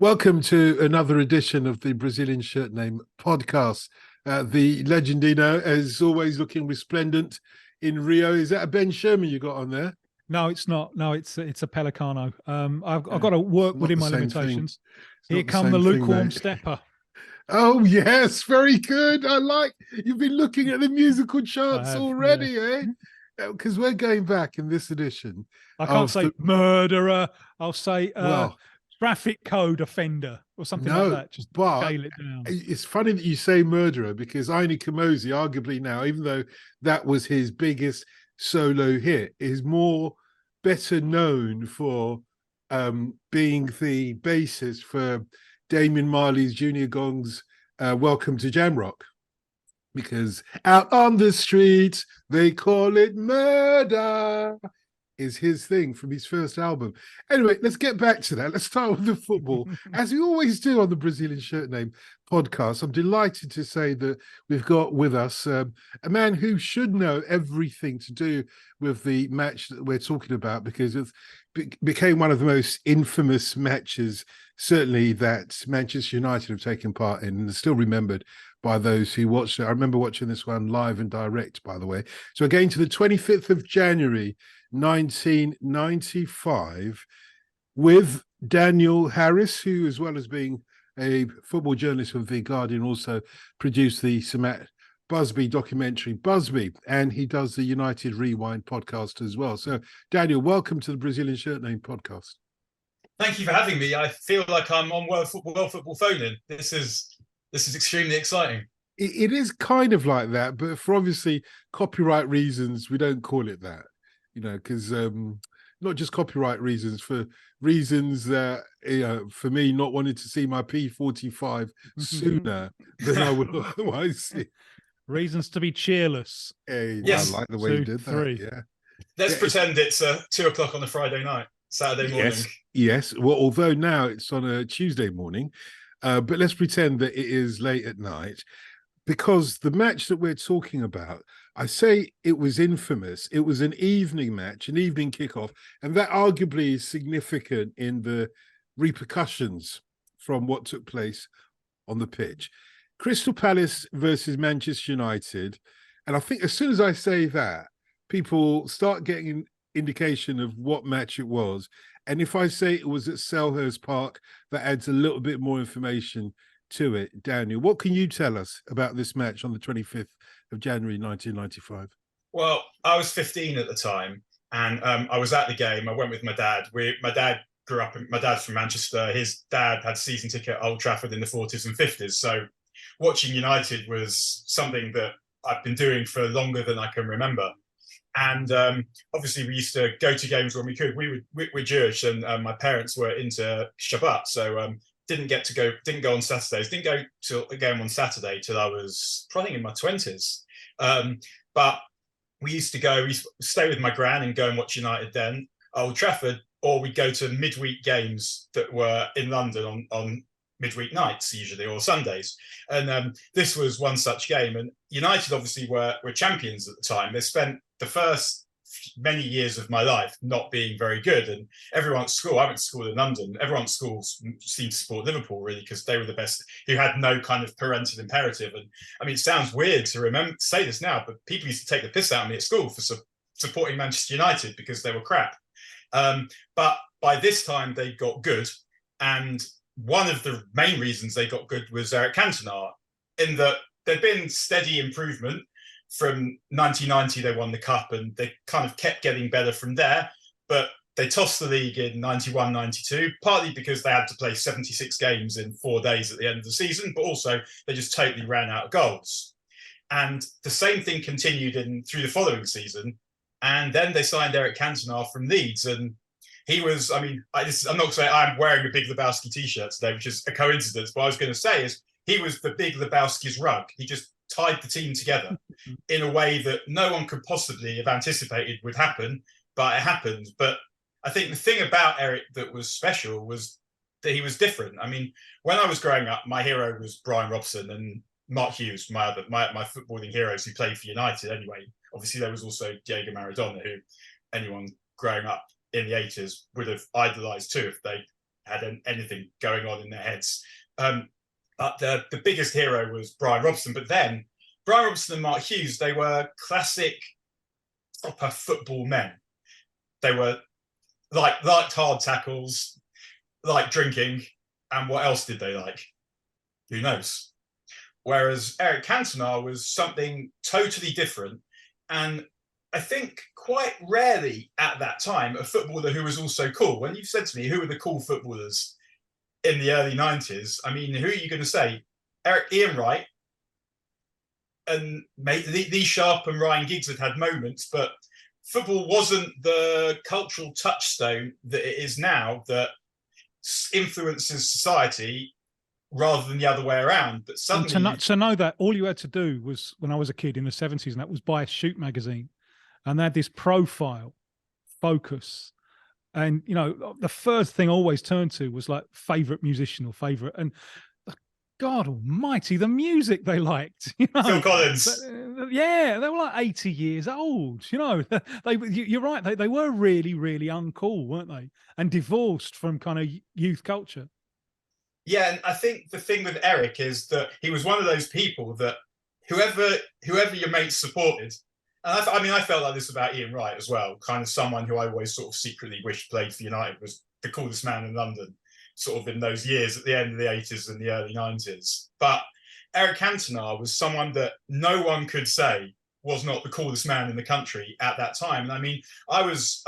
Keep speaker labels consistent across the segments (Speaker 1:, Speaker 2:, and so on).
Speaker 1: Welcome to another edition of the Brazilian Shirt Name podcast. The Legendino, as always, looking resplendent in Rio. Is that a Ben Sherman you got on there?
Speaker 2: No, it's not. No, it's a Pelicano. I've got to work within my limitations. Here come the lukewarm stepper.
Speaker 1: Oh yes, very good. I like you've been looking at the musical charts already, eh? Because we're going back in this edition.
Speaker 2: I can't say murderer. I'll say traffic code offender or something like that. Just scale it down.
Speaker 1: It's funny that you say murderer because Aini Kamosi, arguably now, even though that was his biggest solo hit, is better known for being the basis for Damian Marley's Junior Gong's Welcome to Jamrock. Because out on the streets, they call it murder, is his thing from his first album. Anyway, let's get back to that. Let's start with the football, as we always do on the Brazilian Shirt Name podcast. I'm delighted to say that we've got with us a man who should know everything to do with the match that we're talking about, because it became one of the most infamous matches, certainly, that Manchester United have taken part in, and still remembered by those who watched it. I remember watching this one live and direct, by the way. So we're going to the 25th of January, 1995, with Daniel Harris, who, as well as being a football journalist for The Guardian, also produced the Sir Matt Busby documentary, Busby, and he does the United Rewind podcast as well. So, Daniel, welcome to the Brazilian Shirt Name podcast.
Speaker 3: Thank you for having me. I feel like I'm on World Football Phone-In. This is extremely exciting.
Speaker 1: It is kind of like that, but for obviously copyright reasons, we don't call it that, because not just copyright reasons, for reasons that, for me, not wanting to see my P45 sooner than I would otherwise see.
Speaker 2: Reasons to be cheerless.
Speaker 1: Hey, yes. I like the way you did that. Yeah.
Speaker 3: Let's pretend it's 2:00 on a Friday night, Saturday morning.
Speaker 1: Yes. Well, although now it's on a Tuesday morning, but let's pretend that it is late at night, because the match that we're talking about, I say it was infamous. It was an evening match, an evening kickoff, and that arguably is significant in the repercussions from what took place on the pitch. Crystal Palace versus Manchester United. And I think as soon as I say that, people start getting an indication of what match it was. And if I say it was at Selhurst Park, that adds a little bit more information to it. Daniel, what can you tell us about this match on the 25th of January, 1995?
Speaker 3: Well, I was 15 at the time, and I was at the game. I went with my dad. My dad grew up, my dad's from Manchester. His dad had season ticket at Old Trafford in the 40s and 50s. So watching United was something that I've been doing for longer than I can remember. And obviously, we used to go to games when we could. We're Jewish, and my parents were into Shabbat, so didn't go on Saturdays. Didn't go to a game on Saturday till I was probably in my 20s. But we used to stay with my gran and go and watch United then at Old Trafford, or we'd go to midweek games that were in London on midweek nights usually, or Sundays. And this was one such game. And United obviously were champions at the time. They spent the first many years of my life not being very good. And everyone at school, I went to school in London, everyone at school seemed to support Liverpool really, because they were the best, who had no kind of parental imperative. And I mean, it sounds weird to say this now, but people used to take the piss out of me at school for supporting Manchester United because they were crap. But by this time they got good, and one of the main reasons they got good was Eric Cantona, in that there'd been steady improvement. From 1990, they won the cup, and they kind of kept getting better from there. But they tossed the league in 91, 92, partly because they had to play 76 games in 4 days at the end of the season, but also they just totally ran out of goals. And the same thing continued through the following season. And then they signed Eric Cantona from Leeds, and he was, I mean, I'm not going to say I'm wearing a Big Lebowski t-shirt today, which is a coincidence. What I was going to say is he was the Big Lebowski's rug. He just tied the team together in a way that no one could possibly have anticipated would happen, but it happened. But I think the thing about Eric that was special was that he was different. I mean, when I was growing up, my hero was Brian Robson and Mark Hughes, my footballing heroes who played for United anyway. Obviously, there was also Diego Maradona, who anyone growing up in the 80s would have idolised too if they had anything going on in their heads. But the biggest hero was Brian Robson. But then Brian Robson and Mark Hughes, they were classic proper football men. They were liked hard tackles, liked drinking, and what else did they like? Who knows? Whereas Eric Cantona was something totally different, and I think quite rarely at that time a footballer who was also cool. When you've said to me who were the cool footballers in the early 90s, I mean, who are you going to say? Ian Wright and Lee Sharp and Ryan Giggs had moments, but football wasn't the cultural touchstone that it is now that influences society rather than the other way around. But suddenly,
Speaker 2: to know that all you had to do was, when I was a kid in the 70s, and that was buy a Shoot magazine, and they had this profile, focus, and the first thing I always turned to was like favorite musician or favorite, and God Almighty, the music they liked.
Speaker 3: Phil Collins.
Speaker 2: Yeah, they were like 80 years old. You're right. They were really, really uncool, weren't they? And divorced from kind of youth culture.
Speaker 3: Yeah, and I think the thing with Eric is that he was one of those people that whoever your mates supported, and I felt like this about Ian Wright as well, kind of someone who I always sort of secretly wished played for United, was the coolest man in London, sort of in those years at the end of the 80s and the early 90s. But Eric Cantona was someone that no one could say was not the coolest man in the country at that time. And I mean, I was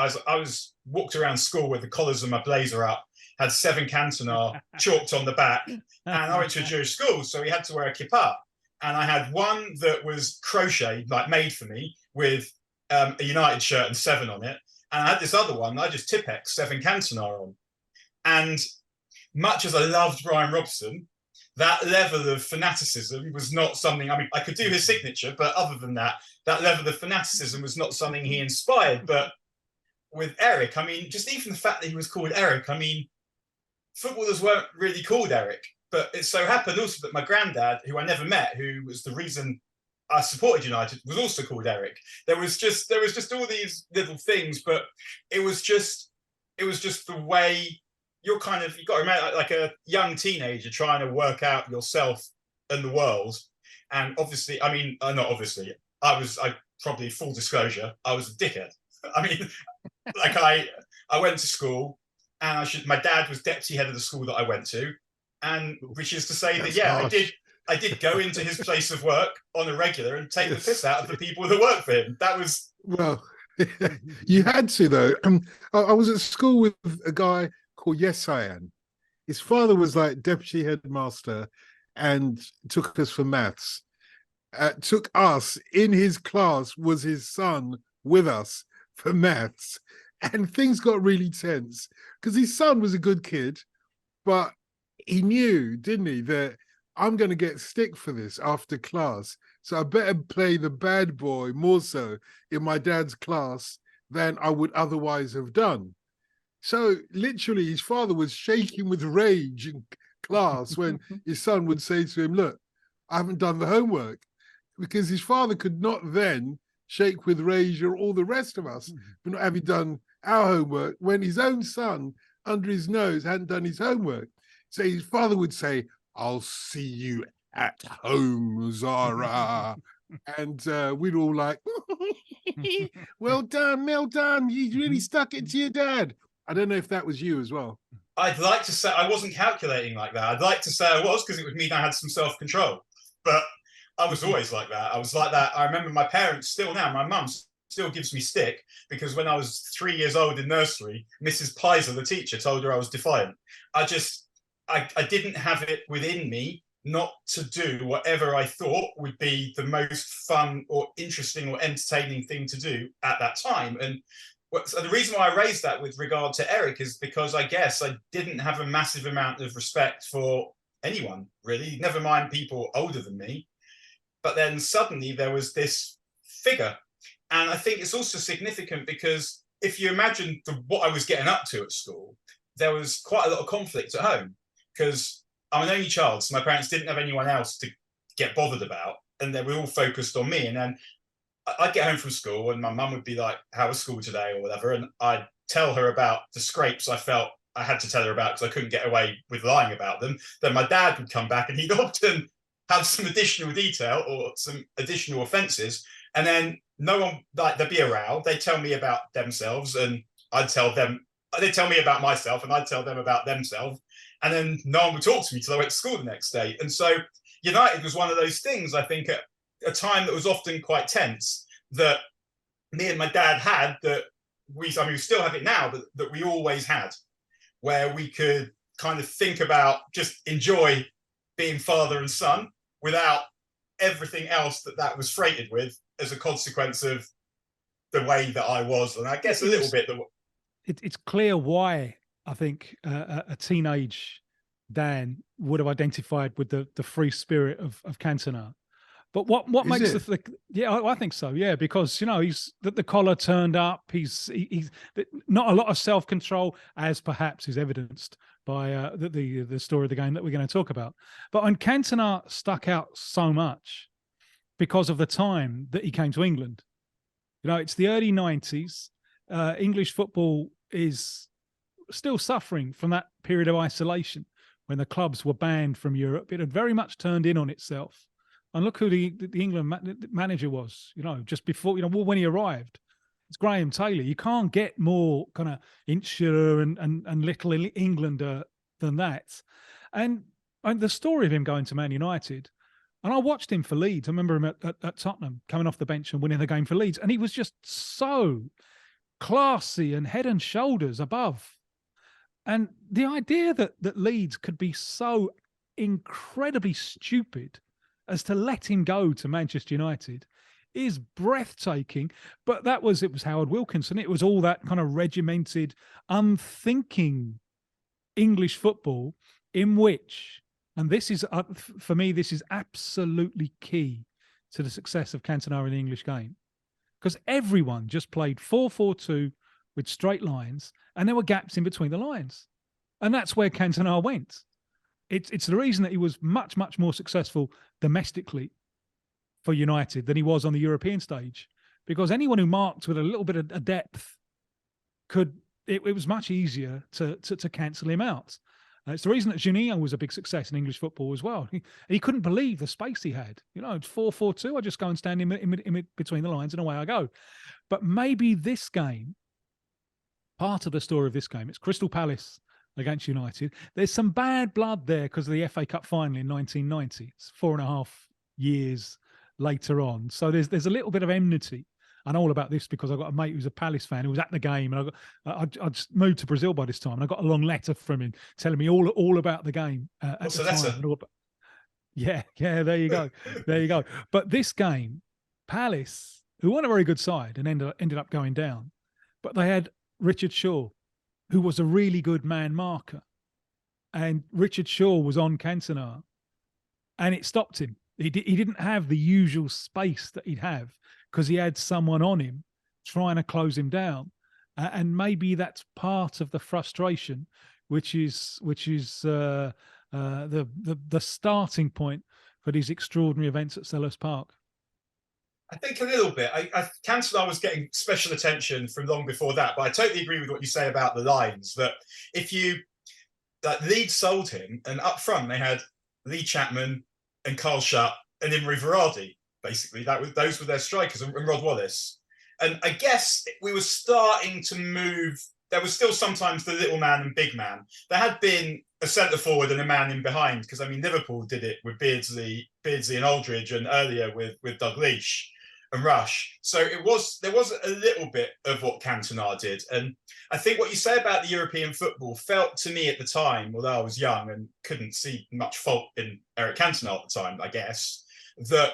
Speaker 3: walked around school with the collars of my blazer up, had 7 Cantona chalked on the back, and I went to a Jewish school, so we had to wear a kippah. And I had one that was crocheted, like made for me, with a United shirt and 7 on it. And I had this other one that I just Tipex 7 Cantona on. And much as I loved Brian Robson, that level of fanaticism was not something, I mean, I could do his signature, but other than that, that level of fanaticism was not something he inspired. But with Eric, I mean, just even the fact that he was called Eric, I mean, footballers weren't really called Eric, but it so happened also that my granddad, who I never met, who was the reason I supported United, was also called Eric. There was just all these little things, but it was just the way you've got to remember, like a young teenager trying to work out yourself and the world. And obviously, I mean, not obviously, I probably, full disclosure, I was a dickhead. I mean, like I went to school, and my dad was deputy head of the school that I went to, and which is to say that, yeah, I did go into his place of work on a regular and take the piss out of the people that worked for him. That was...
Speaker 1: Well, you had to, though. I was at school with a guy called Yesayan. His father was like deputy headmaster and took us for maths. Took us in his class, was his son with us for maths. And things got really tense because his son was a good kid, but he knew, didn't he, that I'm going to get stick for this after class. So I better play the bad boy more so in my dad's class than I would otherwise have done. So literally his father was shaking with rage in class when his son would say to him, look, I haven't done the homework, because his father could not then shake with rage or all the rest of us for not having done our homework when his own son under his nose hadn't done his homework. So his father would say, I'll see you at home, Zara. And we'd all like, well done, you really stuck it to your dad. I don't know if that was you as well.
Speaker 3: I'd like to say I wasn't calculating like that. I'd like to say I was, because it would mean I had some self-control. But I was always like that. I was like that. I remember my parents still now, my mum still gives me stick, because when I was 3 years old in nursery, Mrs. Pizer, the teacher, told her I was defiant. I didn't have it within me not to do whatever I thought would be the most fun or interesting or entertaining thing to do at that time. And so the reason why I raised that with regard to Eric is because I guess I didn't have a massive amount of respect for anyone, really, never mind people older than me. But then suddenly there was this figure. And I think it's also significant because if you imagine what I was getting up to at school, there was quite a lot of conflict at home, because I'm an only child, so my parents didn't have anyone else to get bothered about, and they were all focused on me. And then I'd get home from school and my mum would be like, how was school today or whatever, and I'd tell her about the scrapes I felt I had to tell her about because I couldn't get away with lying about them. Then my dad would come back and he'd often have some additional detail or some additional offences. And then no one, like, there'd be a row. They'd tell me about themselves and I'd tell them, they'd tell me about myself and I'd tell them about themselves. And then no one would talk to me till I went to school the next day. And so United was one of those things, I think, at a time that was often quite tense, that me and my dad had, that we still have it now, but that we always had, where we could kind of think about, just enjoy being father and son without everything else that was freighted with as a consequence of the way that I was. And I guess a little bit that
Speaker 2: it's clear why I think a teenage Dan would have identified with the free spirit of Cantona. But what makes I think so, yeah, because he's the collar turned up, he's not a lot of self-control, as perhaps is evidenced by the story of the game that we're going to talk about. But when Cantona stuck out so much because of the time that he came to England. It's the early 90s. English football is still suffering from that period of isolation when the clubs were banned from Europe. It had very much turned in on itself. And look who the England manager was, just before, when he arrived. It's Graham Taylor. You can't get more kind of insular and little Englander than that. And the story of him going to Man United, and I watched him for Leeds. I remember him at Tottenham coming off the bench and winning the game for Leeds. And he was just so classy and head and shoulders above. And the idea that Leeds could be so incredibly stupid as to let him go to Manchester United is breathtaking. But it was Howard Wilkinson. It was all that kind of regimented, unthinking English football in which, and this is, for me, this is absolutely key to the success of Cantona in the English game. Because everyone just played 4-4-2 with straight lines, and there were gaps in between the lines. And that's where Cantona went. It's the reason that he was much, much more successful domestically for United than he was on the European stage. Because anyone who marked with a little bit of depth it was much easier to cancel him out. It's the reason that Juninho was a big success in English football as well. He couldn't believe the space he had. It's 4-4-2. I just go and stand in between the lines and away I go. But maybe this game, part of the story of this game, it's Crystal Palace against United. There's some bad blood there because of the FA Cup final in 1990. It's 4.5 years later on. So there's a little bit of enmity. I know all about this because I've got a mate who's a Palace fan who was at the game, and I just moved to Brazil by this time, and I got a long letter from him telling me all about the game at the time. Yeah, there you go. There you go. But this game, Palace, who weren't a very good side and ended up going down, but they had Richard Shaw, who was a really good man marker. And Richard Shaw was on Cantona, and it stopped him. He didn't have the usual space that he'd have because he had someone on him trying to close him down. And maybe that's part of the frustration, which is the starting point for these extraordinary events at Selhurst Park.
Speaker 3: I think a little bit. Cantona was getting special attention from long before that, but I totally agree with what you say about the lines. That Leeds sold him, and up front they had Lee Chapman and Carl Shutt and Imre Varadi. Basically, those were their strikers, and Rod Wallace. And I guess we were starting to move. There was still sometimes the little man and big man. There had been a centre forward and a man in behind, because Liverpool did it with Beardsley and Aldridge, and earlier with Doug Leash and Rush. So there was a little bit of what Cantona did. And I think what you say about the European football felt to me at the time, although I was young and couldn't see much fault in Eric Cantona at the time, I guess, that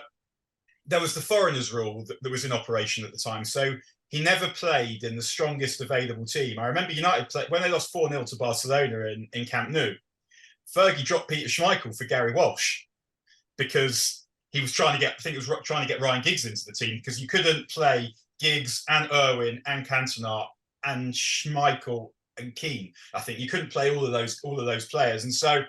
Speaker 3: there was the foreigners rule that was in operation at the time. So he never played in the strongest available team. I remember United played when they lost 4-0 to Barcelona in Camp Nou. Fergie dropped Peter Schmeichel for Gary Walsh because he was trying to get Ryan Giggs into the team, because you couldn't play Giggs and Irwin and Cantona and Schmeichel and Keane. I think you couldn't play all of those players. And so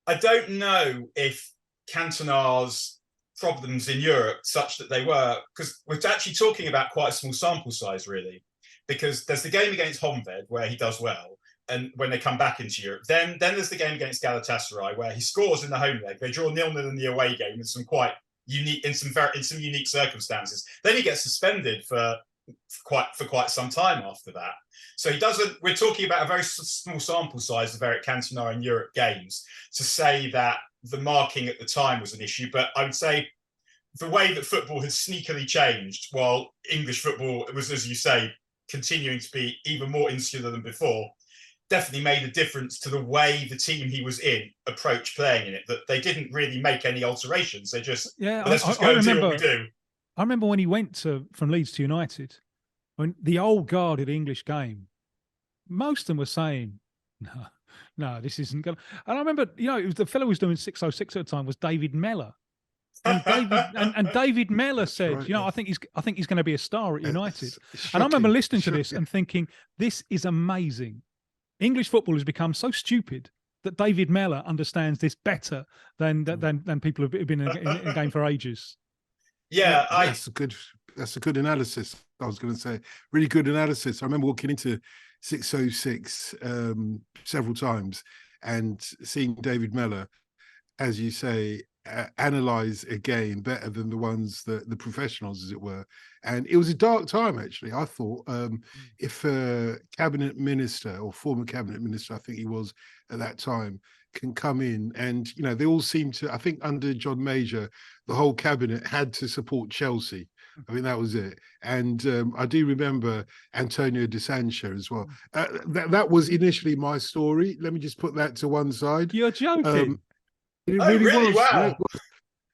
Speaker 3: I don't know if Cantona's problems in Europe such that they were, because we're actually talking about quite a small sample size, really, because there's the game against Honved where he does well, and when they come back into Europe. Then there's the game against Galatasaray where he scores in the home leg. They draw 0-0 in the away game in some quite unique, in some unique circumstances. Then he gets suspended for quite some time after that. So he doesn't. We're talking about a very small sample size of Eric Cantona in Europe games to say that the marking at the time was an issue. But I would say the way that football has sneakily changed, while English football was, as you say, continuing to be even more insular than before, definitely made a difference to the way the team he was in approached playing in it, that they didn't really make any alterations. They just, let's just go and do what we do.
Speaker 2: I remember when he went from Leeds to United, when the old guarded English game, most of them were saying, no, this isn't going to. And I remember, it was the fellow who was doing 606 at the time was David Mellor. And David Mellor said, right, I think he's going to be a star at United. And I remember listening to this and thinking, this is amazing. English football has become so stupid that David Mellor understands this better than people who've been in the game for ages.
Speaker 3: Yeah,
Speaker 1: that's a good analysis. I was going to say, really good analysis. I remember walking into 606 several times and seeing David Mellor, as you say, analyze a game better than the ones that the professionals, as it were. And it was a dark time, actually. I thought if a cabinet minister or former cabinet minister, I think he was at that time, can come in and, they all seem to, I think under John Major, the whole cabinet had to support Chelsea. I mean, that was it. And I do remember Antonio de Sancho as well. That was initially my story. Let me just put that to one side.
Speaker 2: You're joking.
Speaker 1: It really was.
Speaker 3: Wow.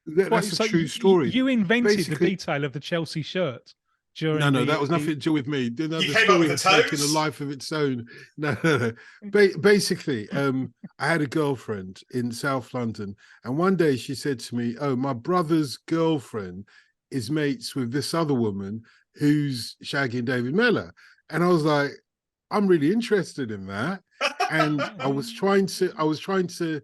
Speaker 1: That's a true story.
Speaker 2: You invented the detail of the Chelsea shirt.
Speaker 1: No, that was nothing to do with me.
Speaker 3: You came up with the toes?
Speaker 1: Taking a life of its own. No. Basically, I had a girlfriend in South London, and one day she said to me, "Oh, my brother's girlfriend is mates with this other woman who's shagging David Mellor," and I was like, "I'm really interested in that," and I was trying to.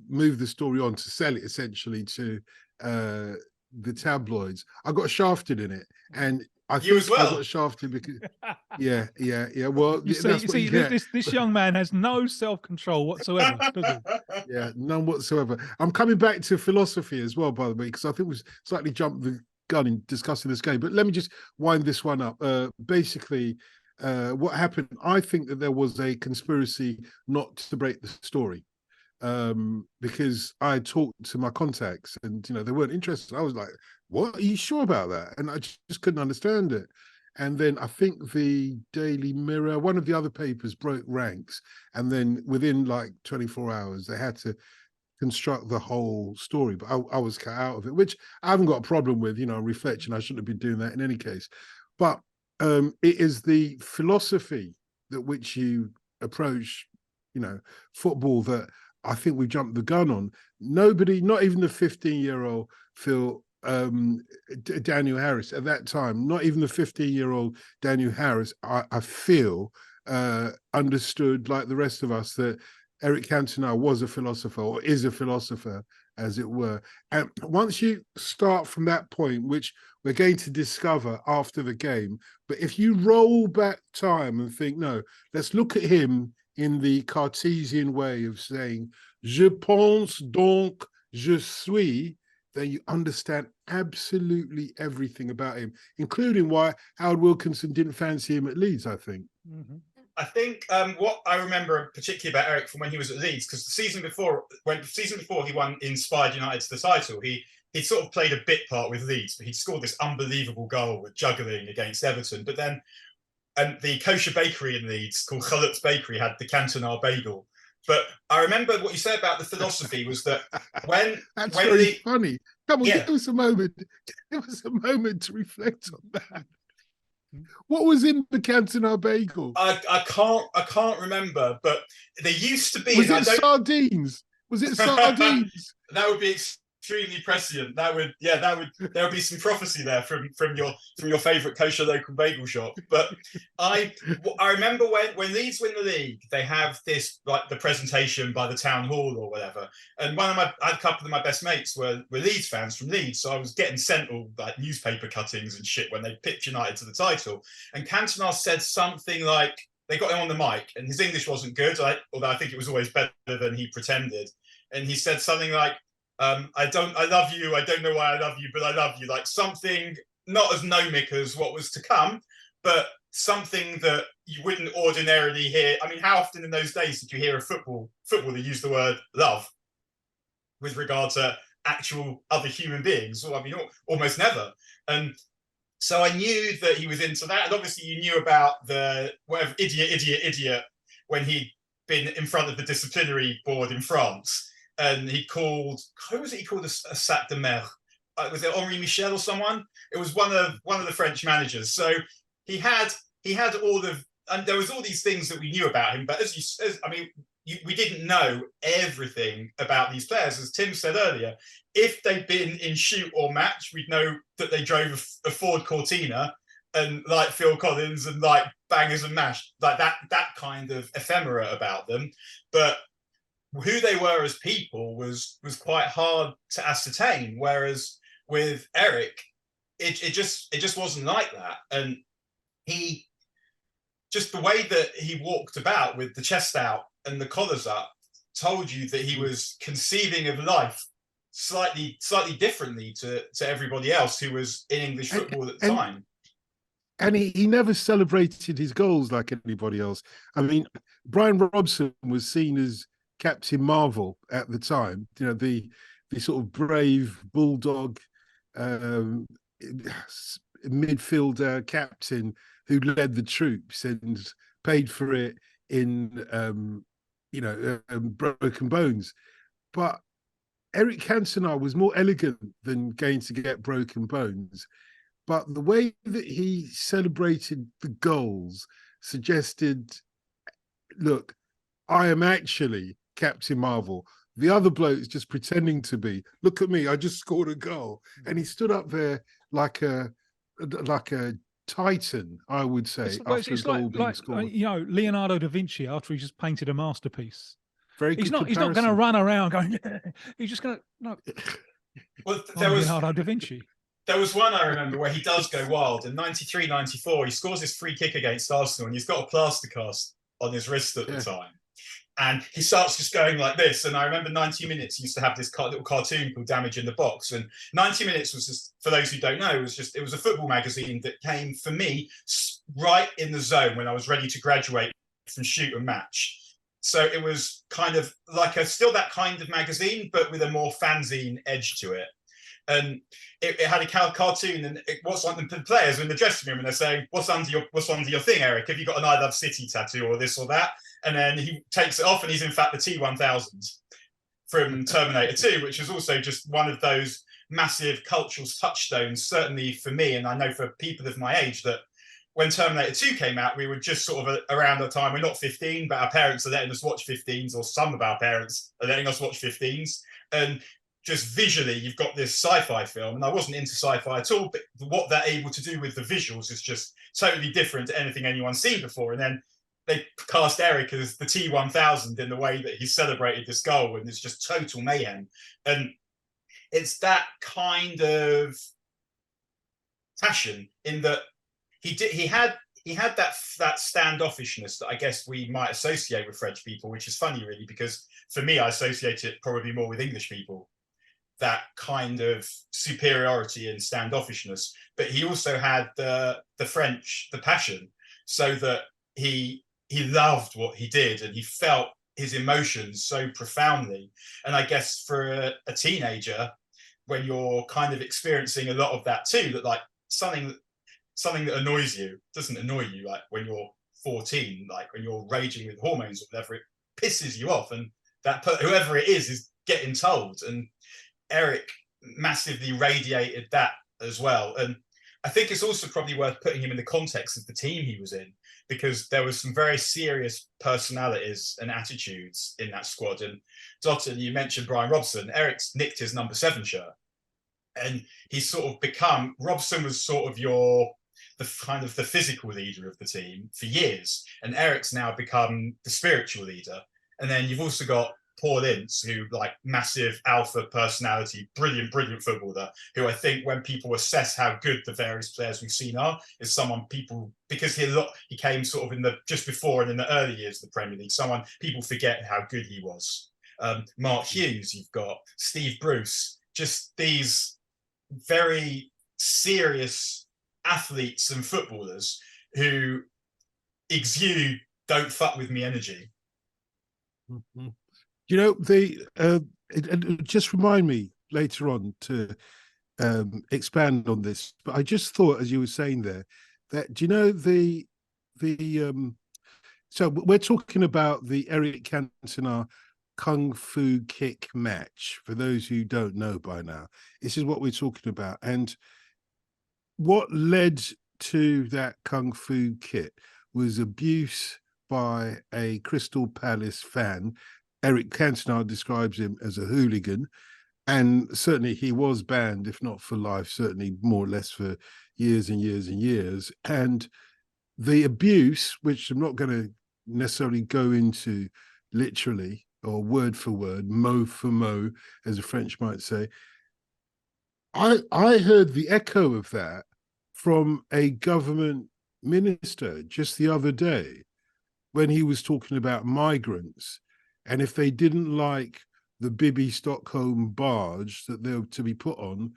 Speaker 1: Move the story on to sell it essentially to the tabloids. I got shafted in it, and I got shafted because yeah. Well,
Speaker 2: this young man has no self-control whatsoever, does he?
Speaker 1: Yeah, none whatsoever. I'm coming back to philosophy as well, by the way, because I think we slightly jumped the gun in discussing this game. But let me just wind this one up. Basically, what happened? I think that there was a conspiracy not to break the story. Because I talked to my contacts and they weren't interested. I was like, what, are you sure about that? And I just couldn't understand it. And then I think the Daily Mirror, one of the other papers, broke ranks, and then within like 24 hours they had to construct the whole story. But I was cut out of it, which I haven't got a problem with. Reflection, I shouldn't have been doing that in any case. But it is the philosophy that which you approach football that I think we've jumped the gun on. Nobody, not even the 15-year-old Daniel Harris at that time, not even the 15-year-old Daniel Harris, I feel understood, like the rest of us, that Eric Cantona was a philosopher, or is a philosopher, as it were. And once you start from that point, which we're going to discover after the game, but if you roll back time and think, no, let's look at him in the Cartesian way of saying, je pense donc je suis, then you understand absolutely everything about him, including why Howard Wilkinson didn't fancy him at Leeds, I think.
Speaker 2: Mm-hmm.
Speaker 3: I think what I remember particularly about Eric from when he was at Leeds, because the season before he won, inspired United to the title, he sort of played a bit part with Leeds, but he'd scored this unbelievable goal with juggling against Everton. But then the kosher bakery in Leeds called Chalut's Bakery had the Cantona bagel. But I remember what you said about the philosophy was that
Speaker 1: that's very funny. Come on, give us a moment. Give us a moment to reflect on that. What was in the Cantona bagel?
Speaker 3: I can't remember, but there used to be.
Speaker 1: Was it sardines? Was it sardines?
Speaker 3: That would be extremely prescient. There would be some prophecy there from your favourite kosher local bagel shop. But I remember when Leeds win the league, they have this, like, the presentation by the town hall or whatever. And I had a couple of my best mates were Leeds fans from Leeds, so I was getting sent all like newspaper cuttings and shit when they picked United to the title. And Cantona said something like, they got him on the mic, and his English wasn't good, although I think it was always better than he pretended. And he said something like, I love you. I don't know why I love you, but I love you. Like something not as gnomic as what was to come, but something that you wouldn't ordinarily hear. I mean, how often in those days did you hear a footballer use the word love with regard to actual other human beings? Well, I mean, almost never. And so I knew that he was into that. And obviously you knew about the whatever idiot when he'd been in front of the disciplinary board in France. And he called, who was it he called a sac de mer? Was it Henri Michel or someone? It was one of the French managers. So he had all of, and there was all these things that we knew about him. But we didn't know everything about these players. As Tim said earlier, if they'd been in shoot or match, we'd know that they drove a Ford Cortina and like Phil Collins and like Bangers and Mash, like that kind of ephemera about them. But who they were as people was quite hard to ascertain. Whereas with Eric, it just wasn't like that. And he just the way that he walked about with the chest out and the collars up told you that he was conceiving of life slightly differently to everybody else who was in English football at the time.
Speaker 1: And he never celebrated his goals like anybody else. I mean, Brian Robson was seen as Captain Marvel at the time, you know, the sort of brave bulldog midfielder captain who led the troops and paid for it in broken bones. But Eric Cantona was more elegant than going to get broken bones. But the way that he celebrated the goals suggested, look, I am actually Captain Marvel. The other bloke's just pretending to be. Look at me, I just scored a goal. And he stood up there like a titan, I would say, after a goal being scored.
Speaker 2: Leonardo da Vinci after he just painted a masterpiece.
Speaker 1: Very good
Speaker 2: He's not going to run around going, yeah. He's just going to, no.
Speaker 3: Well, there was
Speaker 2: Leonardo da Vinci.
Speaker 3: There was one I remember where he does go wild. In 93-94, he scores his free kick against Arsenal and he's got a plaster cast on his wrist at the time. And he starts just going like this. And I remember 90 Minutes he used to have this little cartoon called Damage in the Box. And 90 Minutes was just, for those who don't know, it was a football magazine that came for me right in the zone when I was ready to graduate from shoot and match. So it was kind of like still that kind of magazine, but with a more fanzine edge to it. And it had a cartoon, and what's on the players in the dressing room, and they're saying, "What's under your thing, Eric? Have you got an I Love City tattoo or this or that?" And then he takes it off, and he's in fact the T-1000 from Terminator 2, which is also just one of those massive cultural touchstones, certainly for me, and I know for people of my age, that when Terminator 2 came out, we were just sort of around the time, we're not 15, but our parents are letting us watch 15s, or some of our parents are letting us watch 15s, and just visually, you've got this sci-fi film, and I wasn't into sci-fi at all, but what they're able to do with the visuals is just totally different to anything anyone's seen before. And then they cast Eric as the T-1000 in the way that he celebrated this goal, and it's just total mayhem. And it's that kind of passion in that he had that standoffishness that I guess we might associate with French people, which is funny really, because for me, I associate it probably more with English people, that kind of superiority and standoffishness. But he also had the French, the passion, so that he loved what he did and he felt his emotions so profoundly. And I guess for a teenager, when you're kind of experiencing a lot of that too, that like something that annoys you doesn't annoy you, like when you're 14, like when you're raging with hormones or whatever, it pisses you off, and that whoever it is getting told. And Eric massively radiated that as well. And I think it's also probably worth putting him in the context of the team he was in, because there was some very serious personalities and attitudes in that squad. And Dotun, you mentioned Brian Robson. Eric's nicked his number 7 shirt, and he's sort of become, Robson was sort of the kind of the physical leader of the team for years, and Eric's now become the spiritual leader. And then you've also got Paul Ince, who like massive alpha personality, brilliant footballer, who I think when people assess how good the various players we've seen are, is someone people, because he came sort of in the just before and in the early years of the Premier League, someone people forget how good he was. Mark Hughes, you've got Steve Bruce, just these very serious athletes and footballers who exude "don't fuck with me" energy.
Speaker 1: Mm-hmm. You know, it just remind me later on to expand on this, but I just thought as you were saying there that, do you know, so we're talking about the Eric Cantona Kung Fu kick match. For those who don't know by now, this is what we're talking about. And what led to that Kung Fu kick was abuse by a Crystal Palace fan. Eric Cantona describes him as a hooligan. And certainly he was banned, if not for life, certainly more or less for years and years and years. And the abuse, which I'm not going to necessarily go into literally or word for word, mot for mot, as a French might say, I heard the echo of that from a government minister just the other day when he was talking about migrants. And if they didn't like the Bibi Stockholm barge that they were to be put on,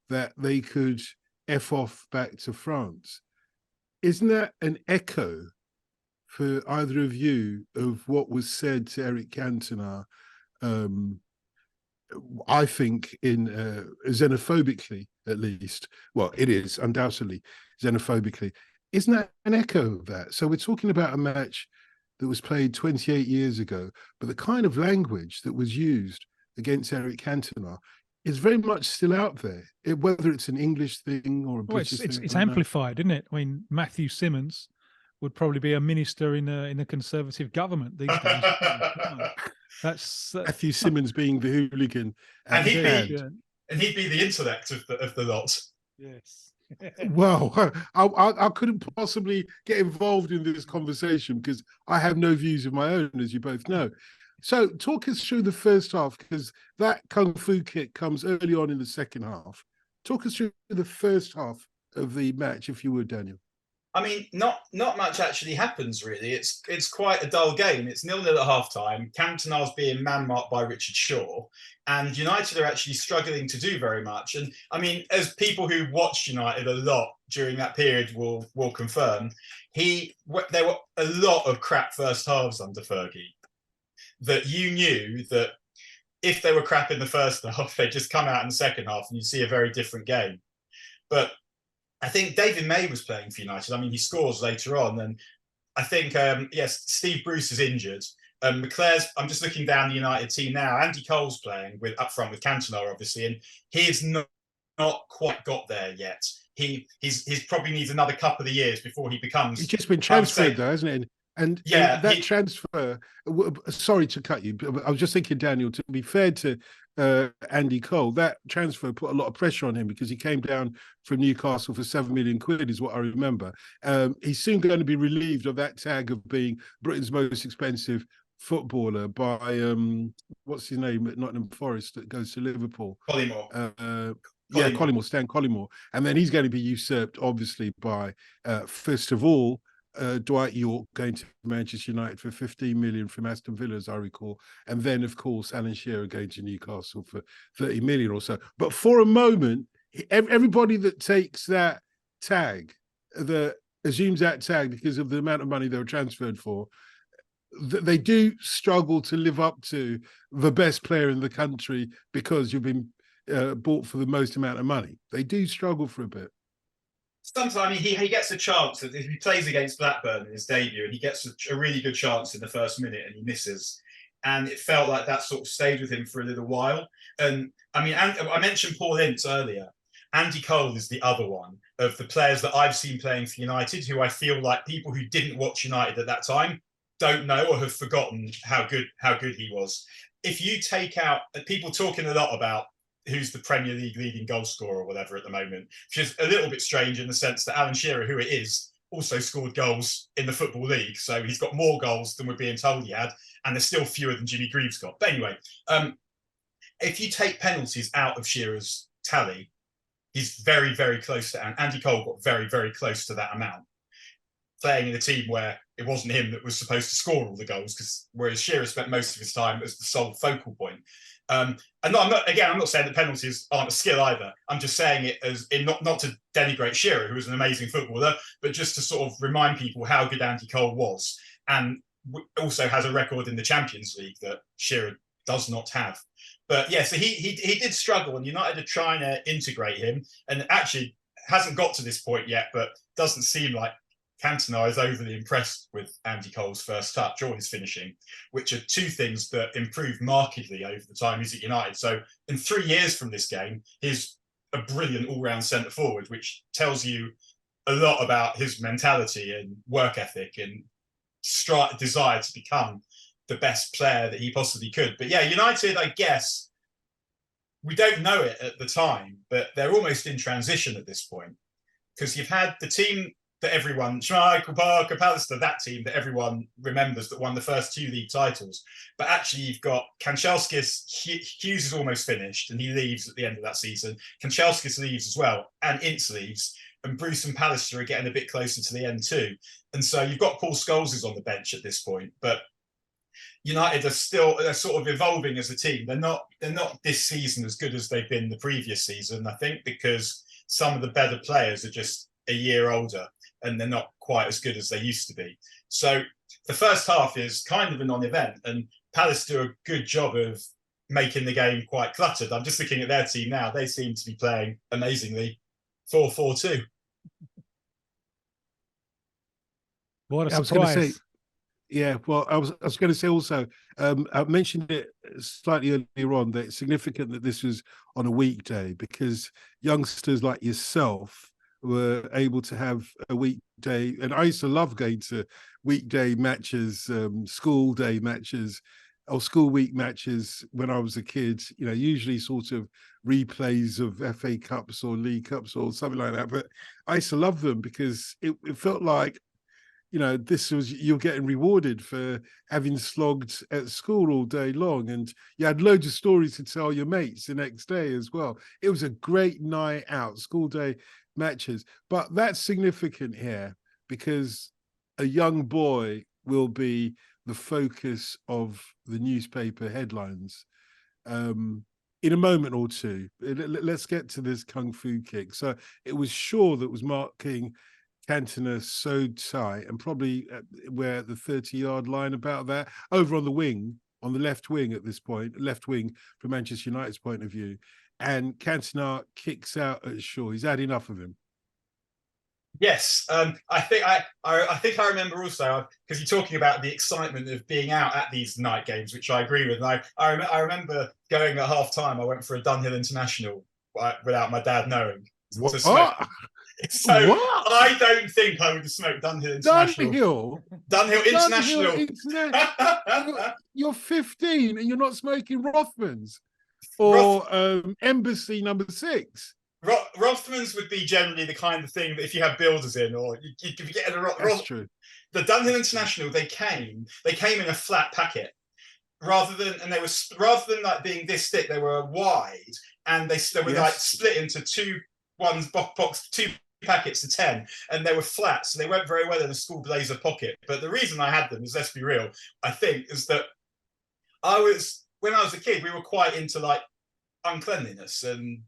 Speaker 1: that they could F off back to France. Isn't that an echo for either of you of what was said to Eric Cantona? I think in xenophobically, at least. Well, it is undoubtedly xenophobically. Isn't that an echo of that? So we're talking about a match that was played 28 years ago, but the kind of language that was used against Eric Cantona is very much still out there, whether it's an English thing or a British thing.
Speaker 2: It's amplified, isn't it? I mean, Matthew Simmons would probably be a minister in a Conservative government these days. That's
Speaker 1: Matthew Simmons being the hooligan,
Speaker 3: and he'd be the intellect of the lot.
Speaker 2: Yes.
Speaker 1: Well, I couldn't possibly get involved in this conversation because I have no views of my own, as you both know. So talk us through the first half, because that Kung Fu kick comes early on in the second half. Talk us through the first half of the match, if you would, Daniel.
Speaker 3: I mean, not much actually happens, really. It's quite a dull game. It's 0-0 at half-time. Cantona's being man-marked by Richard Shaw, and United are actually struggling to do very much. And, I mean, as people who watched United a lot during that period will confirm, there were a lot of crap first halves under Fergie that you knew that if they were crap in the first half, they'd just come out in the second half and you'd see a very different game. But I think David May was playing for United. I mean, he scores later on. And I think, yes, Steve Bruce is injured. McClare's, I'm just looking down the United team now. Andy Cole's playing up front with Cantona, obviously, and he's not quite got there yet. He's probably needs another couple of years before he becomes...
Speaker 1: He's just been transferred, though, hasn't it? And that transfer, sorry to cut you, but I was just thinking, Daniel, to be fair to Andy Cole, that transfer put a lot of pressure on him because he came down from Newcastle for £7 million, is what I remember. He's soon going to be relieved of that tag of being Britain's most expensive footballer by, what's his name at Nottingham Forest that goes to Liverpool?
Speaker 3: Collymore.
Speaker 1: Collymore, Stan Collymore. And then he's going to be usurped, obviously, by, first of all, Dwight York going to Manchester United for 15 million from Aston Villa, as I recall, and then of course Alan Shearer going to Newcastle for 30 million or so. But for a moment, everybody that takes that tag, that assumes that tag because of the amount of money they were transferred for, they do struggle to live up to the best player in the country because you've been bought for the most amount of money. They do struggle for a bit.
Speaker 3: Sometimes, I mean, he gets a chance. If he plays against Blackburn in his debut and he gets a really good chance in the first minute and he misses, and it felt like that sort of stayed with him for a little while. And I mean, I mentioned Paul Ince earlier. Andy Cole is the other one of the players that I've seen playing for United who I feel like people who didn't watch United at that time don't know or have forgotten how good he was. If you take out people talking a lot about who's the Premier League leading goal scorer or whatever at the moment, which is a little bit strange in the sense that Alan Shearer, who it is, also scored goals in the Football League. So he's got more goals than we're being told he had, and there's still fewer than Jimmy Greaves got. But anyway, if you take penalties out of Shearer's tally, he's very, very close to, and Andy Cole got very, very close to that amount, playing in a team where it wasn't him that was supposed to score all the goals, whereas Shearer spent most of his time as the sole focal point. And I'm not saying that penalties aren't a skill either. I'm just saying it as in not to denigrate Shearer, who was an amazing footballer, but just to sort of remind people how good Andy Cole was, and also has a record in the Champions League that Shearer does not have. But yeah, so he did struggle, and United are trying to integrate him, and actually hasn't got to this point yet, but doesn't seem like Cantona is overly impressed with Andy Cole's first touch or his finishing, which are two things that improved markedly over the time he's at United. So in 3 years from this game, he's a brilliant all-round centre forward, which tells you a lot about his mentality and work ethic and desire to become the best player that he possibly could. But yeah, United, I guess, we don't know it at the time, but they're almost in transition at this point, because you've had the team that everyone, Schmeichel, Parker, Pallister, that team that everyone remembers that won the first 2 league titles. But actually, you've got Kanchelskis. Hughes is almost finished, and he leaves at the end of that season. Kanchelskis leaves as well, and Ince leaves, and Bruce and Pallister are getting a bit closer to the end too. And so you've got Paul Scholes is on the bench at this point, but United they're sort of evolving as a team. They're not this season as good as they've been the previous season, I think, because some of the better players are just a year older and they're not quite as good as they used to be. So the first half is kind of a non-event, and Palace do a good job of making the game quite cluttered. I'm just looking at their team now. They seem to be playing amazingly 4-4-2.
Speaker 2: What a
Speaker 1: I was going to
Speaker 2: surprise.
Speaker 1: say, yeah, well, I was going to say also, I mentioned it slightly earlier on, that it's significant that this was on a weekday, because youngsters like yourself were able to have a weekday. And I used to love going to weekday matches, school day matches, or school week matches when I was a kid, you know, usually sort of replays of FA Cups or League Cups or something like that. But I used to love them because it felt like, you know, you're getting rewarded for having slogged at school all day long, and you had loads of stories to tell your mates the next day as well. It was a great night out, school day matches. But that's significant here, because a young boy will be the focus of the newspaper headlines in a moment or two. Let's get to this Kung Fu kick. So it was Shaw that was marking Cantona so tight, and probably we're at the 30-yard line, about that, over on the wing, on the left wing at this point, left wing from Manchester United's point of view. And Cantona kicks out at Shaw. He's had enough of him.
Speaker 3: Yes, I think I remember also, because you're talking about the excitement of being out at these night games, which I agree with. And I remember going at half time. I went for a Dunhill International without my dad knowing.
Speaker 1: What?
Speaker 3: So
Speaker 1: What?
Speaker 3: I don't think I would have smoked Dunhill International. Dunhill International.
Speaker 1: You're 15 and you're not smoking Rothmans or Embassy number 6.
Speaker 3: Rothmans would be generally the kind of thing that if you have builders in, or you could be getting a
Speaker 1: That's true.
Speaker 3: The Dunhill International, they came in a flat packet, rather than like being this thick, they were wide, and they were like split into two packets of 10, and they were flat, so they went very well in a school blazer pocket. But the reason I had them is, let's be real, I think, is that when I was a kid, we were quite into like uncleanliness, and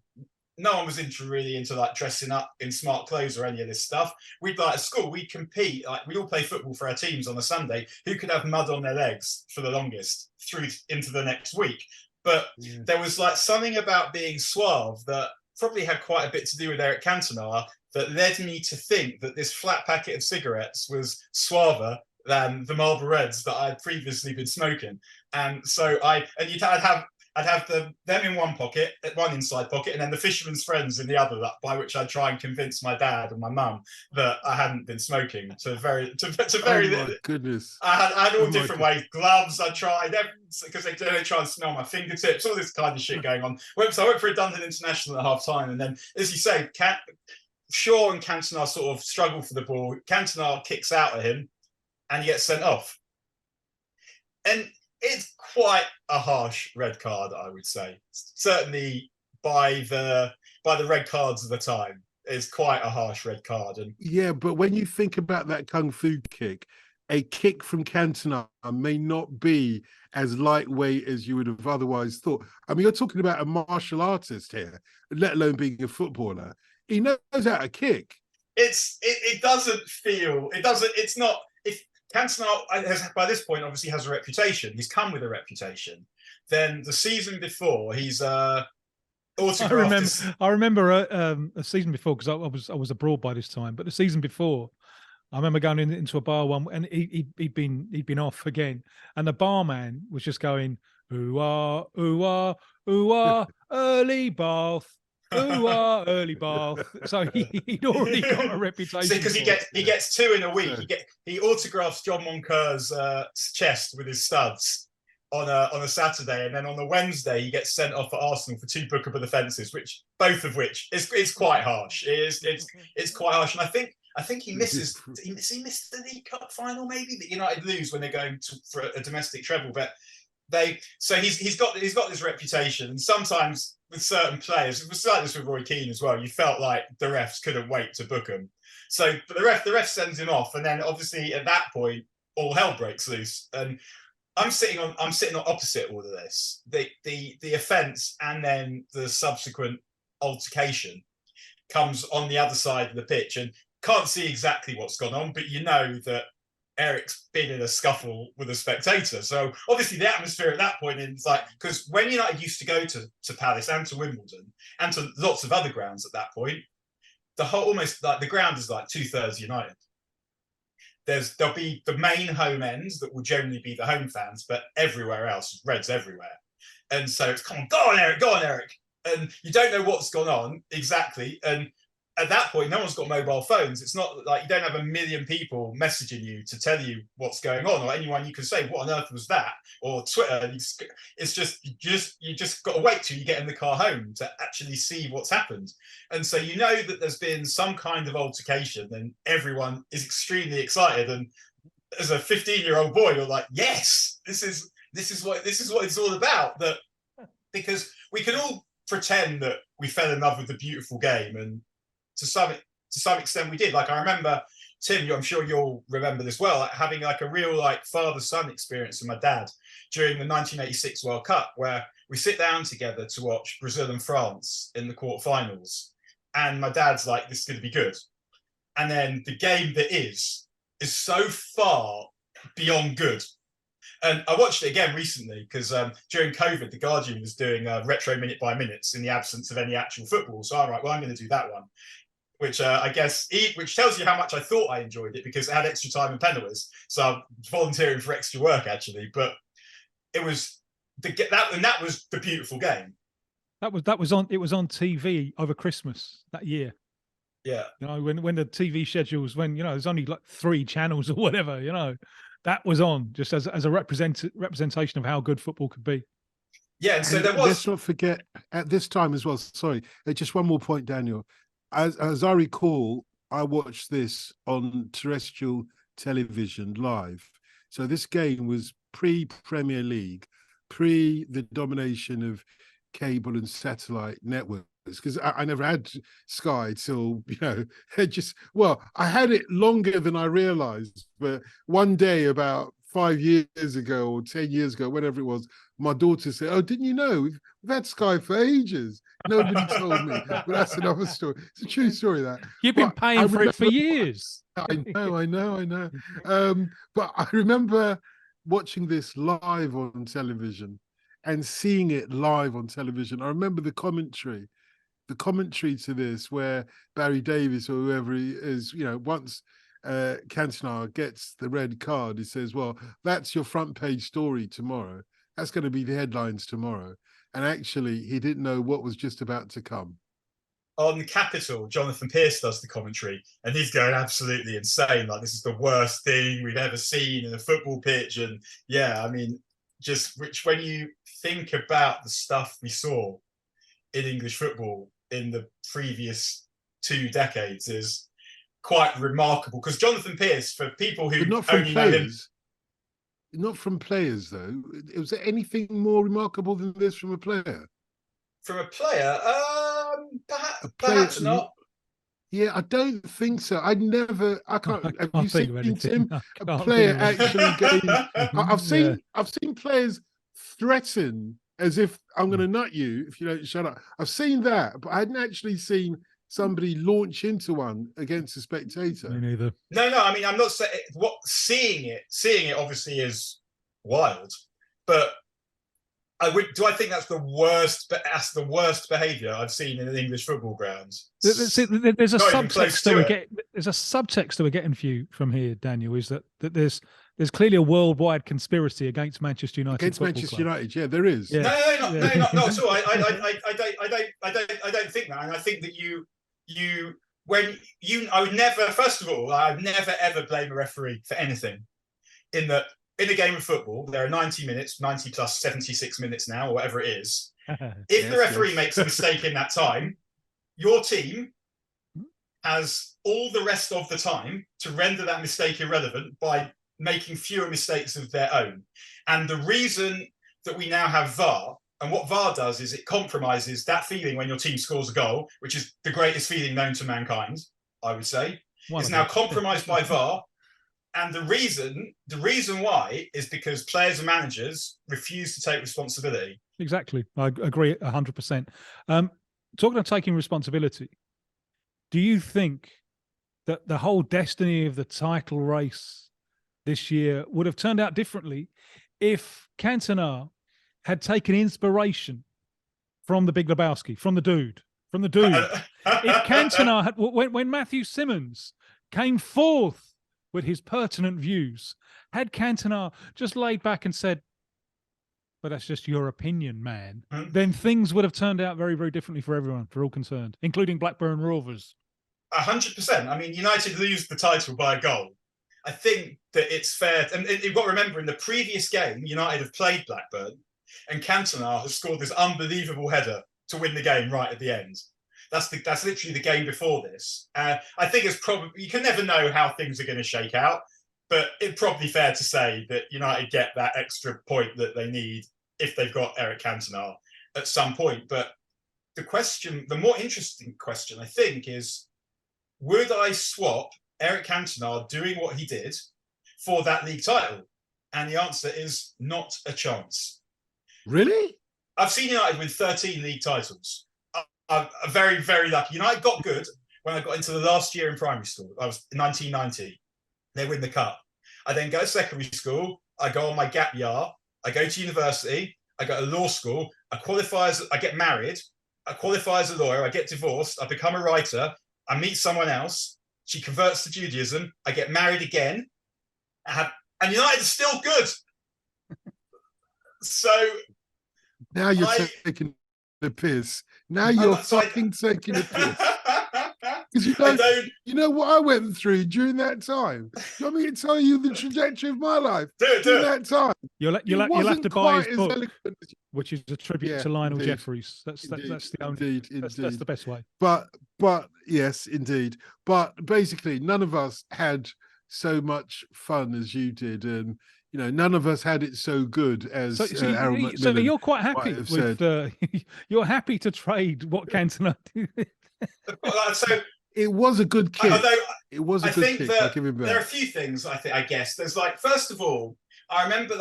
Speaker 3: no one was really into like dressing up in smart clothes or any of this stuff. We'd like at school, we'd compete, like we'd all play football for our teams on a Sunday, who could have mud on their legs for the longest through into the next week. But there was like something about being suave that probably had quite a bit to do with Eric Cantona that led me to think that this flat packet of cigarettes was suaver than the Marlboro Reds that I'd previously been smoking. And so I'd have them in one pocket, one inside pocket, and then the Fisherman's Friends in the other, by which I'd try and convince my dad and my mum that I hadn't been smoking. To very
Speaker 1: oh my goodness.
Speaker 3: I had all different ways. Gloves I tried, because they try and smell my fingertips, all this kind of shit going on. So I went for a Dunhill International at half time, and then, as you say, Shaw and Cantona sort of struggle for the ball. Cantona kicks out at him, and he gets sent off. And it's quite a harsh red card, I would say. Certainly by the red cards of the time, it's quite a harsh red card. And
Speaker 1: yeah, but when you think about that kung fu kick, a kick from Cantona may not be as lightweight as you would have otherwise thought. I mean, you're talking about a martial artist here, let alone being a footballer. He knows how to kick.
Speaker 3: It doesn't feel, it's not, if Cantona has, by this point, obviously has a reputation, he's come with a reputation, then the season before, he's autographed.
Speaker 2: I remember a season before, because I was abroad by this time, but the season before, I remember going into a bar one, and he'd been off again, and the barman was just going, "Ooh ah, ooh ah, ooh ah, early bath, ooh ah, early bath." So he'd already got a reputation.
Speaker 3: Because he gets two in a week. He autographs John Moncur's chest with his studs on a Saturday, and then on the Wednesday he gets sent off at Arsenal for 2 bookable offences, both of which is quite harsh. It's quite harsh, and I think he misses. He missed the League Cup final, maybe, that United lose when they're going for a domestic treble. But he's got this reputation, and sometimes with certain players, it was like this with Roy Keane as well. You felt like the refs couldn't wait to book him. So, but the ref sends him off, and then obviously at that point, all hell breaks loose. And I'm sitting on opposite all of this. The offence and then the subsequent altercation comes on the other side of the pitch, and can't see exactly what's gone on, but you know that Eric's been in a scuffle with a spectator. So obviously the atmosphere at that point is like, because when United used to go to Palace and to Wimbledon and to lots of other grounds at that point, almost like the ground is like 2/3 United. There'll be the main home ends that will generally be the home fans, but everywhere else, Reds everywhere. And so it's, come on, go on, Eric. And you don't know what's gone on exactly. And at that point, no one's got mobile phones. It's not like you don't have a million people messaging you to tell you what's going on, or anyone you can say, what on earth was that? Or Twitter. It's just, you just got to wait till you get in the car home to actually see what's happened. And so you know that there's been some kind of altercation, and everyone is extremely excited. And as a 15-year-old boy, you're like, yes, this is what it's all about. That because we can all pretend that we fell in love with the beautiful game, and to some extent we did. Like, I remember, Tim, I'm sure you'll remember this well, like having like a real like father-son experience with my dad during the 1986 World Cup, where we sit down together to watch Brazil and France in the quarterfinals, and my dad's like, this is going to be good. And then the game that is so far beyond good. And I watched it again recently because during COVID, The Guardian was doing retro minute by minutes in the absence of any actual football. So I'm like, well, I'm going to do that one, which I guess, which tells you how much I thought I enjoyed it, because it had extra time and penalties. So I'm volunteering for extra work, actually. But it was that was the beautiful game.
Speaker 2: It was on TV over Christmas that year.
Speaker 3: Yeah.
Speaker 2: You know, when the TV schedules, when, you know, there's only like 3 channels or whatever, you know, that was on just as a representation of how good football could be.
Speaker 3: Yeah, and so there was.
Speaker 1: Let's not forget at this time as well. Sorry, just one more point, Daniel. As I recall, I watched this on terrestrial television live. So this game was pre-Premier League, pre the domination of cable and satellite networks, because I never had Sky till, you know, I had it longer than I realized. But one day about 5 years ago or 10 years ago, whatever it was, my daughter said, "Oh, didn't you know we've had Sky for ages?" Nobody told me, but that's another story. It's a true story, that.
Speaker 2: You've been paying for it for years.
Speaker 1: I know. But I remember watching this live on television and seeing it live on television. I remember the commentary to this, where Barry Davies or whoever he is, you know, once Cantona gets the red card, he says, well, that's your front page story tomorrow. That's going to be the headlines tomorrow. And actually, he didn't know what was just about to come.
Speaker 3: On Capital, Jonathan Pearce does the commentary, and he's going absolutely insane. Like, this is the worst thing we've ever seen in a football pitch. And yeah, I mean, when you think about the stuff we saw in English football in the previous 2 decades is quite remarkable. Because Jonathan Pearce, for people who
Speaker 1: But not from
Speaker 3: only know him
Speaker 1: players. Not from players, though. Was there anything more remarkable than this from a player?
Speaker 3: from a player,
Speaker 1: A player,
Speaker 3: perhaps not.
Speaker 1: Yeah, I don't think so. I can't. Have you
Speaker 2: think of
Speaker 1: seen
Speaker 2: anything.
Speaker 1: Tim?
Speaker 2: I
Speaker 1: A
Speaker 2: can't
Speaker 1: player
Speaker 2: think of anything.
Speaker 1: actually going. I've
Speaker 2: Yeah.
Speaker 1: seen players threaten as if I'm going to nut you if you don't shut up. I've seen that, but I hadn't actually seen somebody launch into one against a spectator.
Speaker 2: Me neither.
Speaker 3: No, I mean, I'm not saying what seeing it obviously is wild, but do I think that's the worst? But that's the worst behaviour I've seen in an English football ground.
Speaker 2: There's a
Speaker 3: Not even close
Speaker 2: subtext
Speaker 3: to
Speaker 2: that
Speaker 3: it.
Speaker 2: there's a subtext that we're getting from here, Daniel, is that there's clearly a worldwide conspiracy against Manchester United.
Speaker 1: Against
Speaker 2: Football
Speaker 1: Manchester
Speaker 2: Club.
Speaker 1: United, yeah, there is.
Speaker 2: Yeah.
Speaker 3: No, not at all. I don't think that, and I think that I would never. First of all, I'd never ever blame a referee for anything. In a game of football, there are 90 minutes, 90 plus 76 minutes now, or whatever it is. If the referee makes a mistake in that time, your team has all the rest of the time to render that mistake irrelevant by making fewer mistakes of their own. And the reason that we now have VAR, and what VAR does is it compromises that feeling when your team scores a goal, which is the greatest feeling known to mankind, I would say, is now compromised by VAR. And the reason why is because players and managers refuse to take responsibility.
Speaker 2: Exactly. I agree 100%. Talking of taking responsibility, do you think that the whole destiny of the title race this year would have turned out differently if Cantona had taken inspiration from the Big Lebowski, from the dude? If Cantona had, when Matthew Simmons came forth with his pertinent views, had Cantona just laid back and said, but that's just your opinion, man, then things would have turned out very, very differently for everyone, for all concerned, including Blackburn Rovers.
Speaker 3: 100%. I mean, United lose the title by a goal. I think that it's fair. And you've got to remember, in the previous game, United have played Blackburn, and Cantona has scored this unbelievable header to win the game right at the end. That's literally the game before this. I think it's probably, you can never know how things are going to shake out, but it's probably fair to say that United get that extra point that they need if they've got Eric Cantona at some point. But the more interesting question, I think, is would I swap Eric Cantona doing what he did for that league title? And the answer is not a chance.
Speaker 1: Really?
Speaker 3: I've seen United win 13 league titles. I'm very, very lucky. United got good when I got into the last year in primary school. I was 1990. They win the cup. I then go to secondary school. I go on my gap year. I go to university. I go to law school. I get married. I qualify as a lawyer. I get divorced. I become a writer. I meet someone else. She converts to Judaism. I get married again. And United is still good. So
Speaker 1: now you're taking the piss. Now you're fucking taking the piss. Because you know what I went through during that time. Do you want me to tell you the trajectory of my life during that time?
Speaker 2: You'll have to buy his book, which is a tribute to Lionel Jeffries. That's the only. That's the best way.
Speaker 1: But yes, indeed. But basically, none of us had so much fun as you did, and none of us had it so good as Harold McMillan.
Speaker 2: So you're quite happy with you're happy to trade what Cantona did.
Speaker 3: So
Speaker 1: it was a good kick. It was a good kick.
Speaker 3: There are a few things I guess. There's first of all, I remember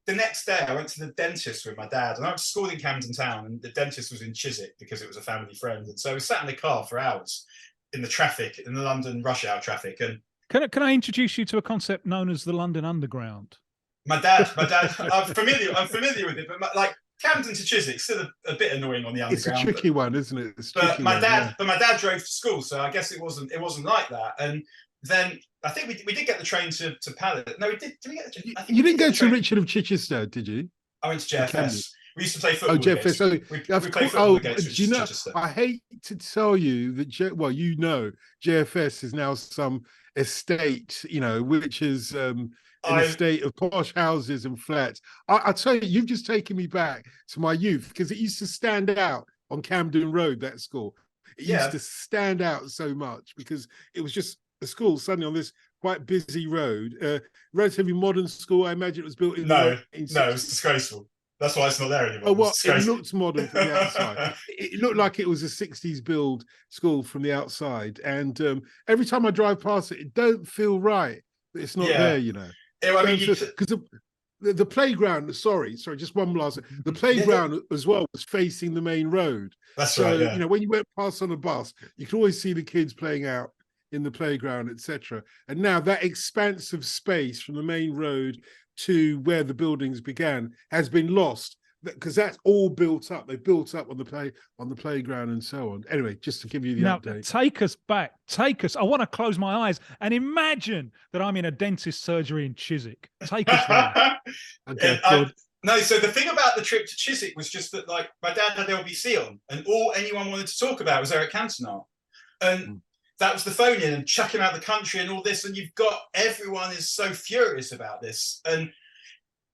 Speaker 3: the next day I went to the dentist with my dad, and I went to school in Camden Town, and the dentist was in Chiswick because it was a family friend. And so we sat in the car for hours in the traffic, in the London rush hour traffic. And
Speaker 2: can I introduce you to a concept known as the London Underground?
Speaker 3: My dad, I'm familiar with it, but Camden to Chiswick, still a bit annoying on the underground.
Speaker 1: It's a tricky one, isn't it?
Speaker 3: But my dad drove to school, so I guess it wasn't like that. And then I think we did get the train to Palace. No, we did. Did we get the train?
Speaker 1: You didn't go to Richard of Chichester, did you?
Speaker 3: I went to JFS. We used to play football.
Speaker 1: Oh, JFS. So
Speaker 3: we played football against Chichester.
Speaker 1: I hate to tell you that JFS is now some estate, which is in a state of posh houses and flats. I tell you, you've just taken me back to my youth, because it used to stand out on Camden Road, that school. It
Speaker 3: Yeah.
Speaker 1: used to stand out so much because it was just a school suddenly on this quite busy road, relatively modern school. I imagine it was built in the
Speaker 3: No,
Speaker 1: 1960s.
Speaker 3: it's disgraceful. That's why it's not there anymore.
Speaker 1: Oh, well,
Speaker 3: It's
Speaker 1: it
Speaker 3: disgraceful.
Speaker 1: looked modern from the outside. It looked like it was a 60s build school from the outside. And every time I drive past it, it don't feel right that it's not
Speaker 3: Yeah.
Speaker 1: there, you know.
Speaker 3: I mean,
Speaker 1: Because the playground, sorry, just one last, the playground as well was facing the main road.
Speaker 3: that's
Speaker 1: So,
Speaker 3: right. Yeah.
Speaker 1: you know, when you went past on a bus, you could always see the kids playing out in the playground, etc. And now that expanse of space from the main road to where the buildings began has been lost, because that's all built up. They built up on the playground and so on. Anyway, just to give you the update.
Speaker 2: Take us back. Take us. I want to close my eyes and imagine that I'm in a dentist surgery in Chiswick. Take us there.
Speaker 1: Okay,
Speaker 3: no, so the thing about the trip to Chiswick was just that, like, my dad had LBC on, and all anyone wanted to talk about was Eric Cantona, and that was the phone in and chuck him out the country and all this. And you've got everyone is so furious about this, and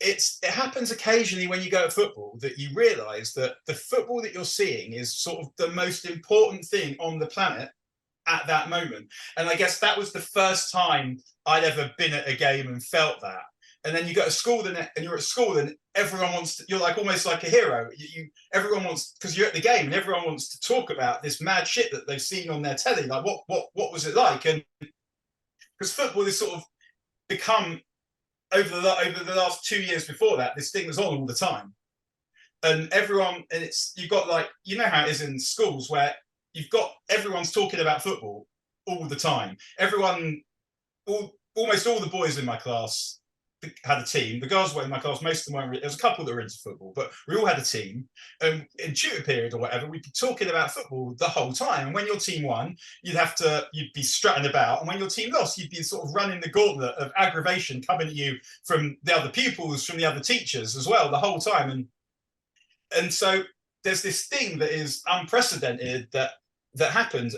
Speaker 3: it happens occasionally when you go to football that you realise that the football that you're seeing is sort of the most important thing on the planet at that moment. And I guess that was the first time I'd ever been at a game and felt that. And then you go to school and you're at school and everyone wants to, you're like almost like a hero. Everyone wants, because you're at the game and everyone wants to talk about this mad shit that they've seen on their telly. Like what was it like? And because football has sort of become, over the last 2 years before that, this thing was on all the time. And everyone, and you've got, like, you know how it is in schools where you've got, everyone's talking about football all the time. Almost all the boys in my class had a team. The girls were in my class, most of them weren't. There was a couple that were into football, but we all had a team. And in tutor period or whatever, we'd be talking about football the whole time. And when your team won, you'd be strutting about. And when your team lost, you'd be sort of running the gauntlet of aggravation coming at you from the other pupils, from the other teachers as well, the whole time. And so there's this thing that is unprecedented that happened.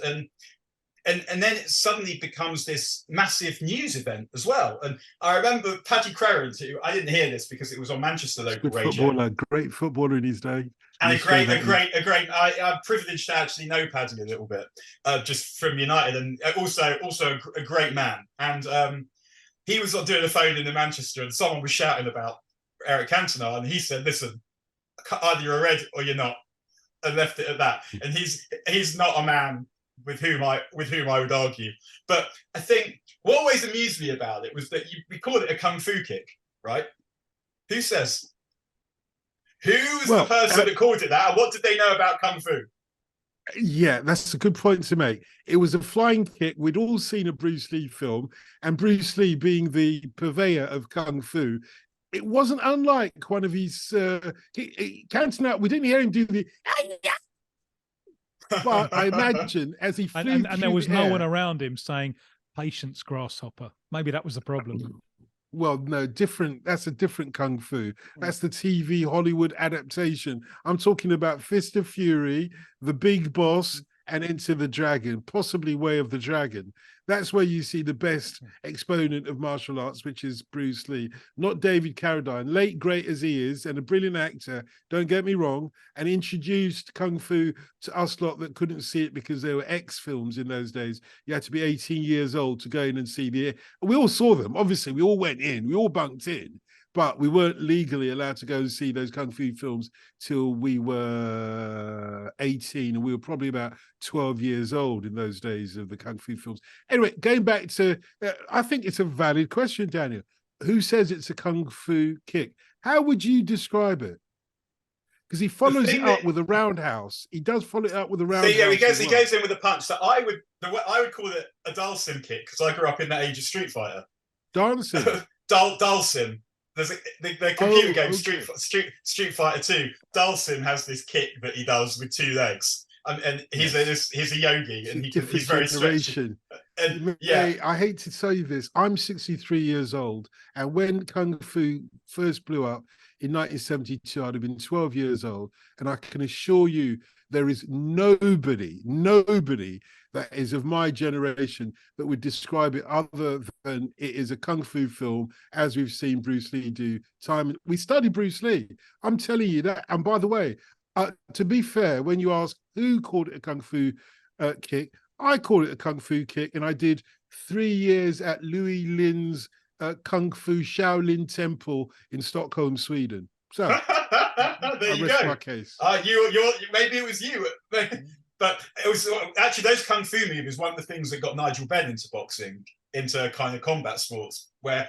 Speaker 3: And then it suddenly becomes this massive news event as well. And I remember Paddy Crerand, who I didn't hear this because it was on Manchester local radio.
Speaker 1: Great footballer in his day.
Speaker 3: And I'm privileged to actually know Paddy a little bit, just from United, and also a great man. And he was doing a phone in Manchester, and someone was shouting about Eric Cantona, and he said, "Listen, either you're a red or you're not," and left it at that. And he's not a man with whom I would argue. But I think what always amused me about it was that we called it a kung fu kick, right? Who says? Who's the person that called it that? And what did they know about kung fu?
Speaker 1: Yeah, that's a good point to make. It was a flying kick. We'd all seen a Bruce Lee film, and Bruce Lee being the purveyor of kung fu, it wasn't unlike one of his Cantona. We didn't hear him do the. But I imagine as he flew
Speaker 2: and there was no one around him saying, "Patience, grasshopper." Maybe that was the problem.
Speaker 1: Well, no, different. That's a different kung fu. That's the TV Hollywood adaptation. I'm talking about Fist of Fury, The Big Boss, and Enter the Dragon, possibly Way of the Dragon. That's where you see the best exponent of martial arts, which is Bruce Lee, not David Carradine, late great as he is, and a brilliant actor, don't get me wrong, and introduced Kung Fu to us lot that couldn't see it because there were X films in those days. You had to be 18 years old to go in and see we all saw them. Obviously, we all went in, we all bunked in, but we weren't legally allowed to go and see those Kung Fu films till we were 18, and we were probably about 12 years old in those days of the Kung Fu films. Anyway, going back to, I think it's a valid question, Daniel. Who says it's a Kung Fu kick? How would you describe it? Because he follows it up with a roundhouse. He does follow it up with a roundhouse.
Speaker 3: So yeah, he goes in with a punch. So I would call it a Dalsim kick, because I grew up in that age of Street Fighter.
Speaker 1: Dancing.
Speaker 3: Dalsim. There's the computer game Street Fighter 2. Dalsim has this kick that he does with two legs, and he's a yogi, and he's very stretchy. And yeah,
Speaker 1: I hate to tell you this. I'm 63 years old, and when Kung Fu first blew up in 1972, I'd have been 12 years old, and I can assure you there is nobody that is of my generation that would describe it other than it is a kung fu film, as we've seen Bruce Lee do time. We studied Bruce Lee. I'm telling you that. And by the way, to be fair, when you ask who called it a kung fu kick. I call it a kung fu kick, and I did 3 years at Louis Lin's kung fu Shaolin Temple in Stockholm, Sweden. So
Speaker 3: there
Speaker 1: I
Speaker 3: you
Speaker 1: rest
Speaker 3: go.
Speaker 1: my case.
Speaker 3: You're maybe it was you, but it was actually those kung fu movies. One of the things that got Nigel Benn into boxing, into kind of combat sports, where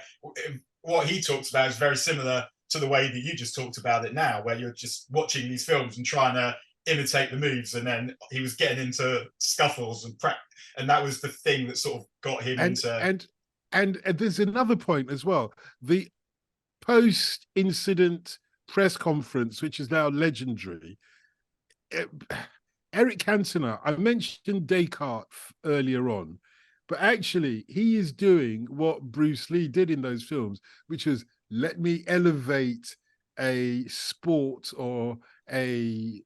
Speaker 3: what he talks about is very similar to the way that you just talked about it now, where you're just watching these films and trying to imitate the moves, and then he was getting into scuffles and that was the thing that sort of got him into.
Speaker 1: And there's another point as well. The post-incident press conference, which is now legendary. Eric Cantona, I mentioned Descartes earlier on, but actually he is doing what Bruce Lee did in those films, which was, let me elevate a sport or a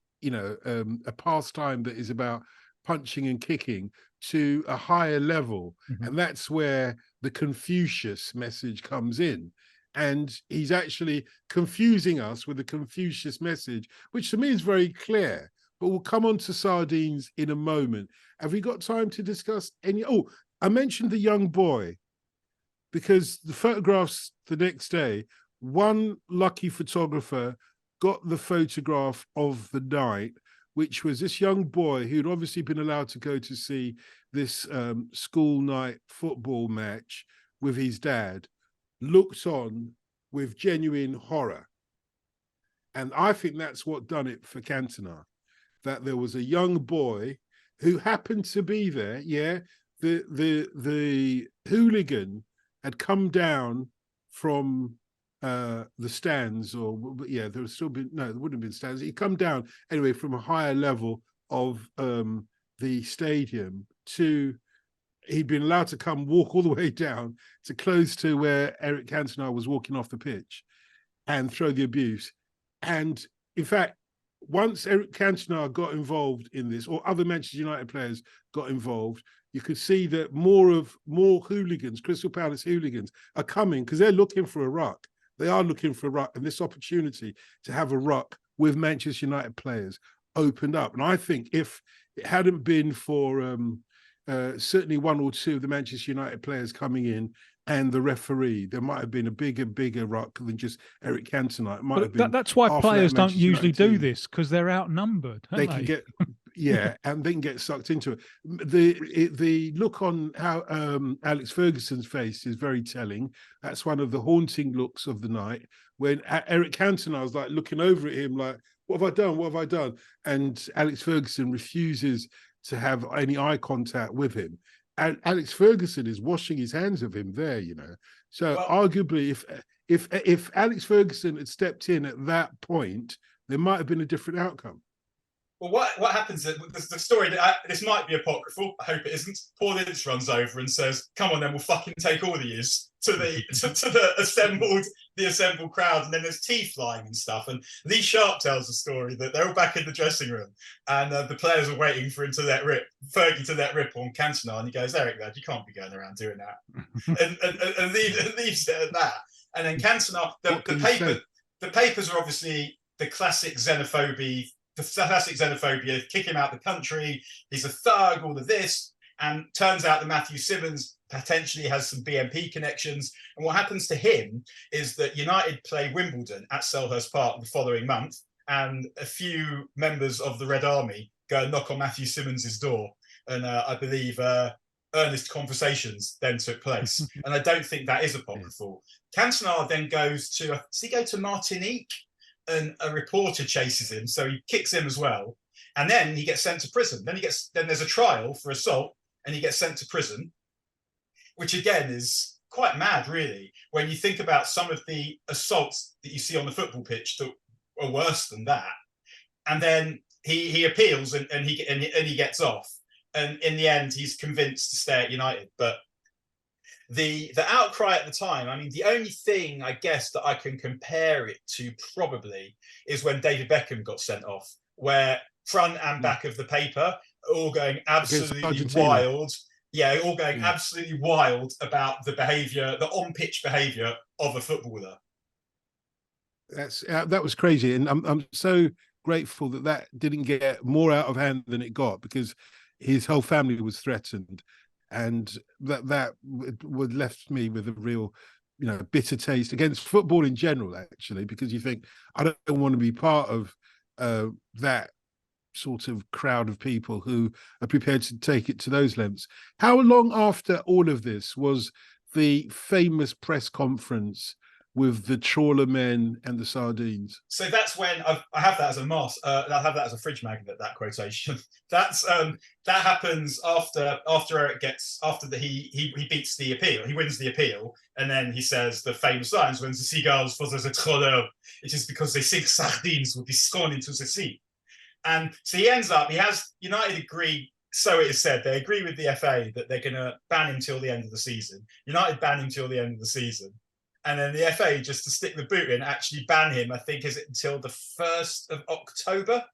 Speaker 1: pastime that is about punching and kicking to a higher level. And that's where the Confucius message comes in. And he's actually confusing us with the Confucius message, which to me is very clear. But we'll come on to sardines in a moment. Have we got time to discuss any? Oh, I mentioned the young boy, because the photographs the next day, one lucky photographer got the photograph of the night, which was this young boy who'd obviously been allowed to go to see this school night football match with his dad, looked on with genuine horror. And I think that's what done it for Cantona, that there was a young boy who happened to be there. Yeah, the hooligan had come down from the stands, or yeah, there would still been, no, there wouldn't have been stands. He'd come down anyway from a higher level of the stadium to, he'd been allowed to come walk all the way down to close to where Eric Cantona was walking off the pitch and throw the abuse. And in fact, once Eric Cantona got involved in this, or other Manchester United players got involved, you could see that more hooligans, Crystal Palace hooligans, are coming because they're looking for a ruck. They are looking for a ruck, and this opportunity to have a ruck with Manchester United players opened up. And I think if it hadn't been for certainly one or two of the Manchester United players coming in and the referee, there might have been a bigger ruck than just Eric Cantona. It might have been.
Speaker 2: That's why players don't usually do
Speaker 1: team.
Speaker 2: this, because they're outnumbered.
Speaker 1: They can get, yeah, and they can get sucked into it. The look on how Alex Ferguson's face is very telling. That's one of the haunting looks of the night, when Eric Cantona was like looking over at him like, what have I done? What have I done? And Alex Ferguson refuses to have any eye contact with him. And Alex Ferguson is washing his hands of him there, you know. So arguably, if Alex Ferguson had stepped in at that point, there might have been a different outcome.
Speaker 3: Well, what happens? The story, this might be apocryphal. I hope it isn't. Paul Ince runs over and says, "Come on, then we'll fucking take all of yous," to the assembled crowd, and then there's tea flying and stuff. And Lee Sharp tells the story that they're all back in the dressing room, and the players are waiting for him to let rip, Fergie to let rip on Cantona, and he goes, "Eric, lad, you can't be going around doing that," and leaves it at that. And then Cantona, the papers are obviously the classic xenophobia. Kick him out the country, he's a thug, all of this. And turns out that Matthew Simmons potentially has some BNP connections. And what happens to him is that United play Wimbledon at Selhurst Park the following month, and a few members of the Red Army go and knock on Matthew Simmons's door. And I believe earnest conversations then took place. And I don't think that is apocryphal. Cantona then goes to, does he go to Martinique? And a reporter chases him, so he kicks him as well, and then he gets sent to prison. Then there's a trial for assault, and he gets sent to prison, which again is quite mad, really, when you think about some of the assaults that you see on the football pitch that are worse than that. And then he appeals and he gets off, and in the end he's convinced to stay at United. But the outcry at the time, I mean, the only thing I guess that I can compare it to probably is when David Beckham got sent off, where front and back of the paper are all going absolutely wild. Yeah, all going absolutely wild about the behaviour, the on-pitch behaviour of a footballer.
Speaker 1: That was crazy, and I'm so grateful that didn't get more out of hand than it got, because his whole family was threatened, and that would left me with a real, bitter taste against football in general, actually, because you think, I don't want to be part of that sort of crowd of people who are prepared to take it to those lengths. How long after all of this was the famous press conference with the trawler men and the sardines?
Speaker 3: So that's when I have that as a I have that as a fridge magnet. That quotation. That happens after Eric he beats the appeal. He wins the appeal, and then he says the famous lines: "When the seagulls for the trawler, it is because they think sardines will be thrown into the sea." And so he has United agree. So it is said, they agree with the FA that they're going to ban him till the end of the season. United ban him till the end of the season. And then the FA, just to stick the boot in, actually ban him, I think, is it until the 1st of October?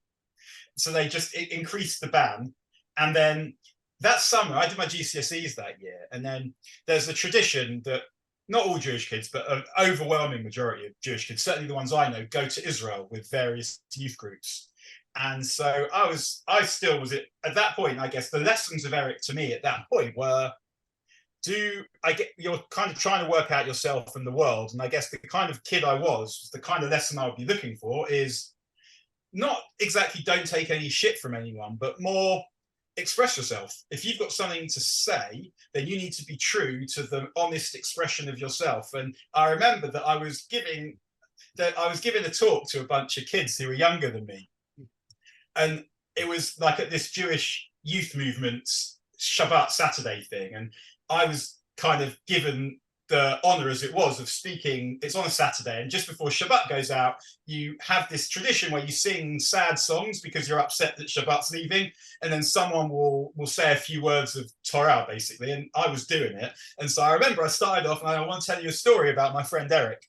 Speaker 3: So they just increased the ban. And then that summer, I did my GCSEs that year. And then there's a tradition that not all Jewish kids, but an overwhelming majority of Jewish kids, certainly the ones I know, go to Israel with various youth groups. And so I still was at that point, I guess the lessons of Eric to me at that point were, you're kind of trying to work out yourself and the world. And I guess the kind of kid I was, the kind of lesson I would be looking for is not exactly don't take any shit from anyone, but more express yourself. If you've got something to say, then you need to be true to the honest expression of yourself. And I remember that I was giving a talk to a bunch of kids who were younger than me. And it was like at this Jewish youth movement Shabbat Saturday thing. And I was kind of given the honor, as it was, of speaking. It's on a Saturday, and just before Shabbat goes out, you have this tradition where you sing sad songs because you're upset that Shabbat's leaving, and then someone will say a few words of Torah, basically, and I was doing it. And so I remember I started off, and I want to tell you a story about my friend Eric.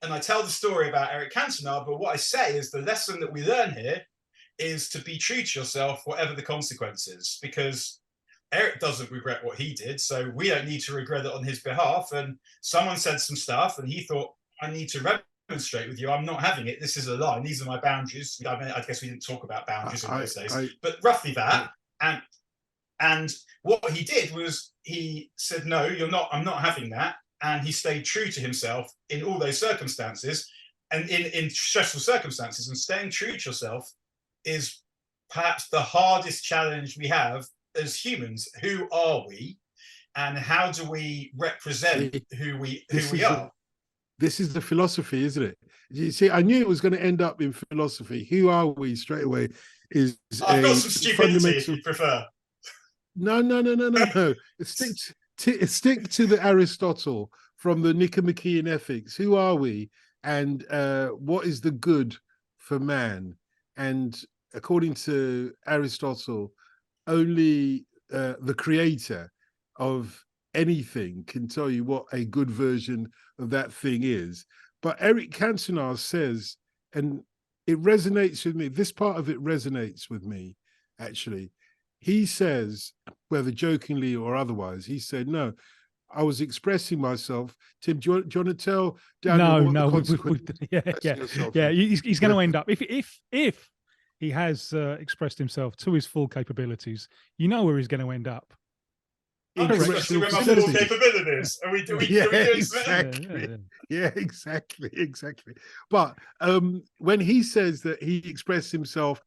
Speaker 3: And I tell the story about Eric Cantona, but what I say is the lesson that we learn here is to be true to yourself, whatever the consequences, because Eric doesn't regret what he did, so we don't need to regret it on his behalf. And someone said some stuff, and he thought, I need to demonstrate with you, I'm not having it. This is a line. These are my boundaries. I mean, I guess we didn't talk about boundaries in those days, but roughly that. And what he did was he said, no, you're not. I'm not having that. And he stayed true to himself in all those circumstances, and in stressful circumstances. And staying true to yourself is perhaps the hardest challenge we have as humans. Who are we, and how do we represent who we are?
Speaker 1: This is the philosophy, isn't it? You see, I knew it was going to end up in philosophy. Who are we straight away is
Speaker 3: I've got some stupidity if you prefer.
Speaker 1: No. Stick to the Aristotle from the Nicomachean Ethics. Who are we, and what is the good for man? And according to Aristotle, only the creator of anything can tell you what a good version of that thing is. But Eric Cantona says, and it resonates with me, this part of it resonates with me, actually. He says, whether jokingly or otherwise, he said, no, I was expressing myself. Tim, do you want to tell Daniel what the consequences?
Speaker 2: Yeah. He's going to end up, if he has expressed himself to his full capabilities, you know where he's going to end up.
Speaker 3: I'm expressing my full capabilities. Are we doing
Speaker 1: exactly. Yeah, exactly. But when he says that he expressed himself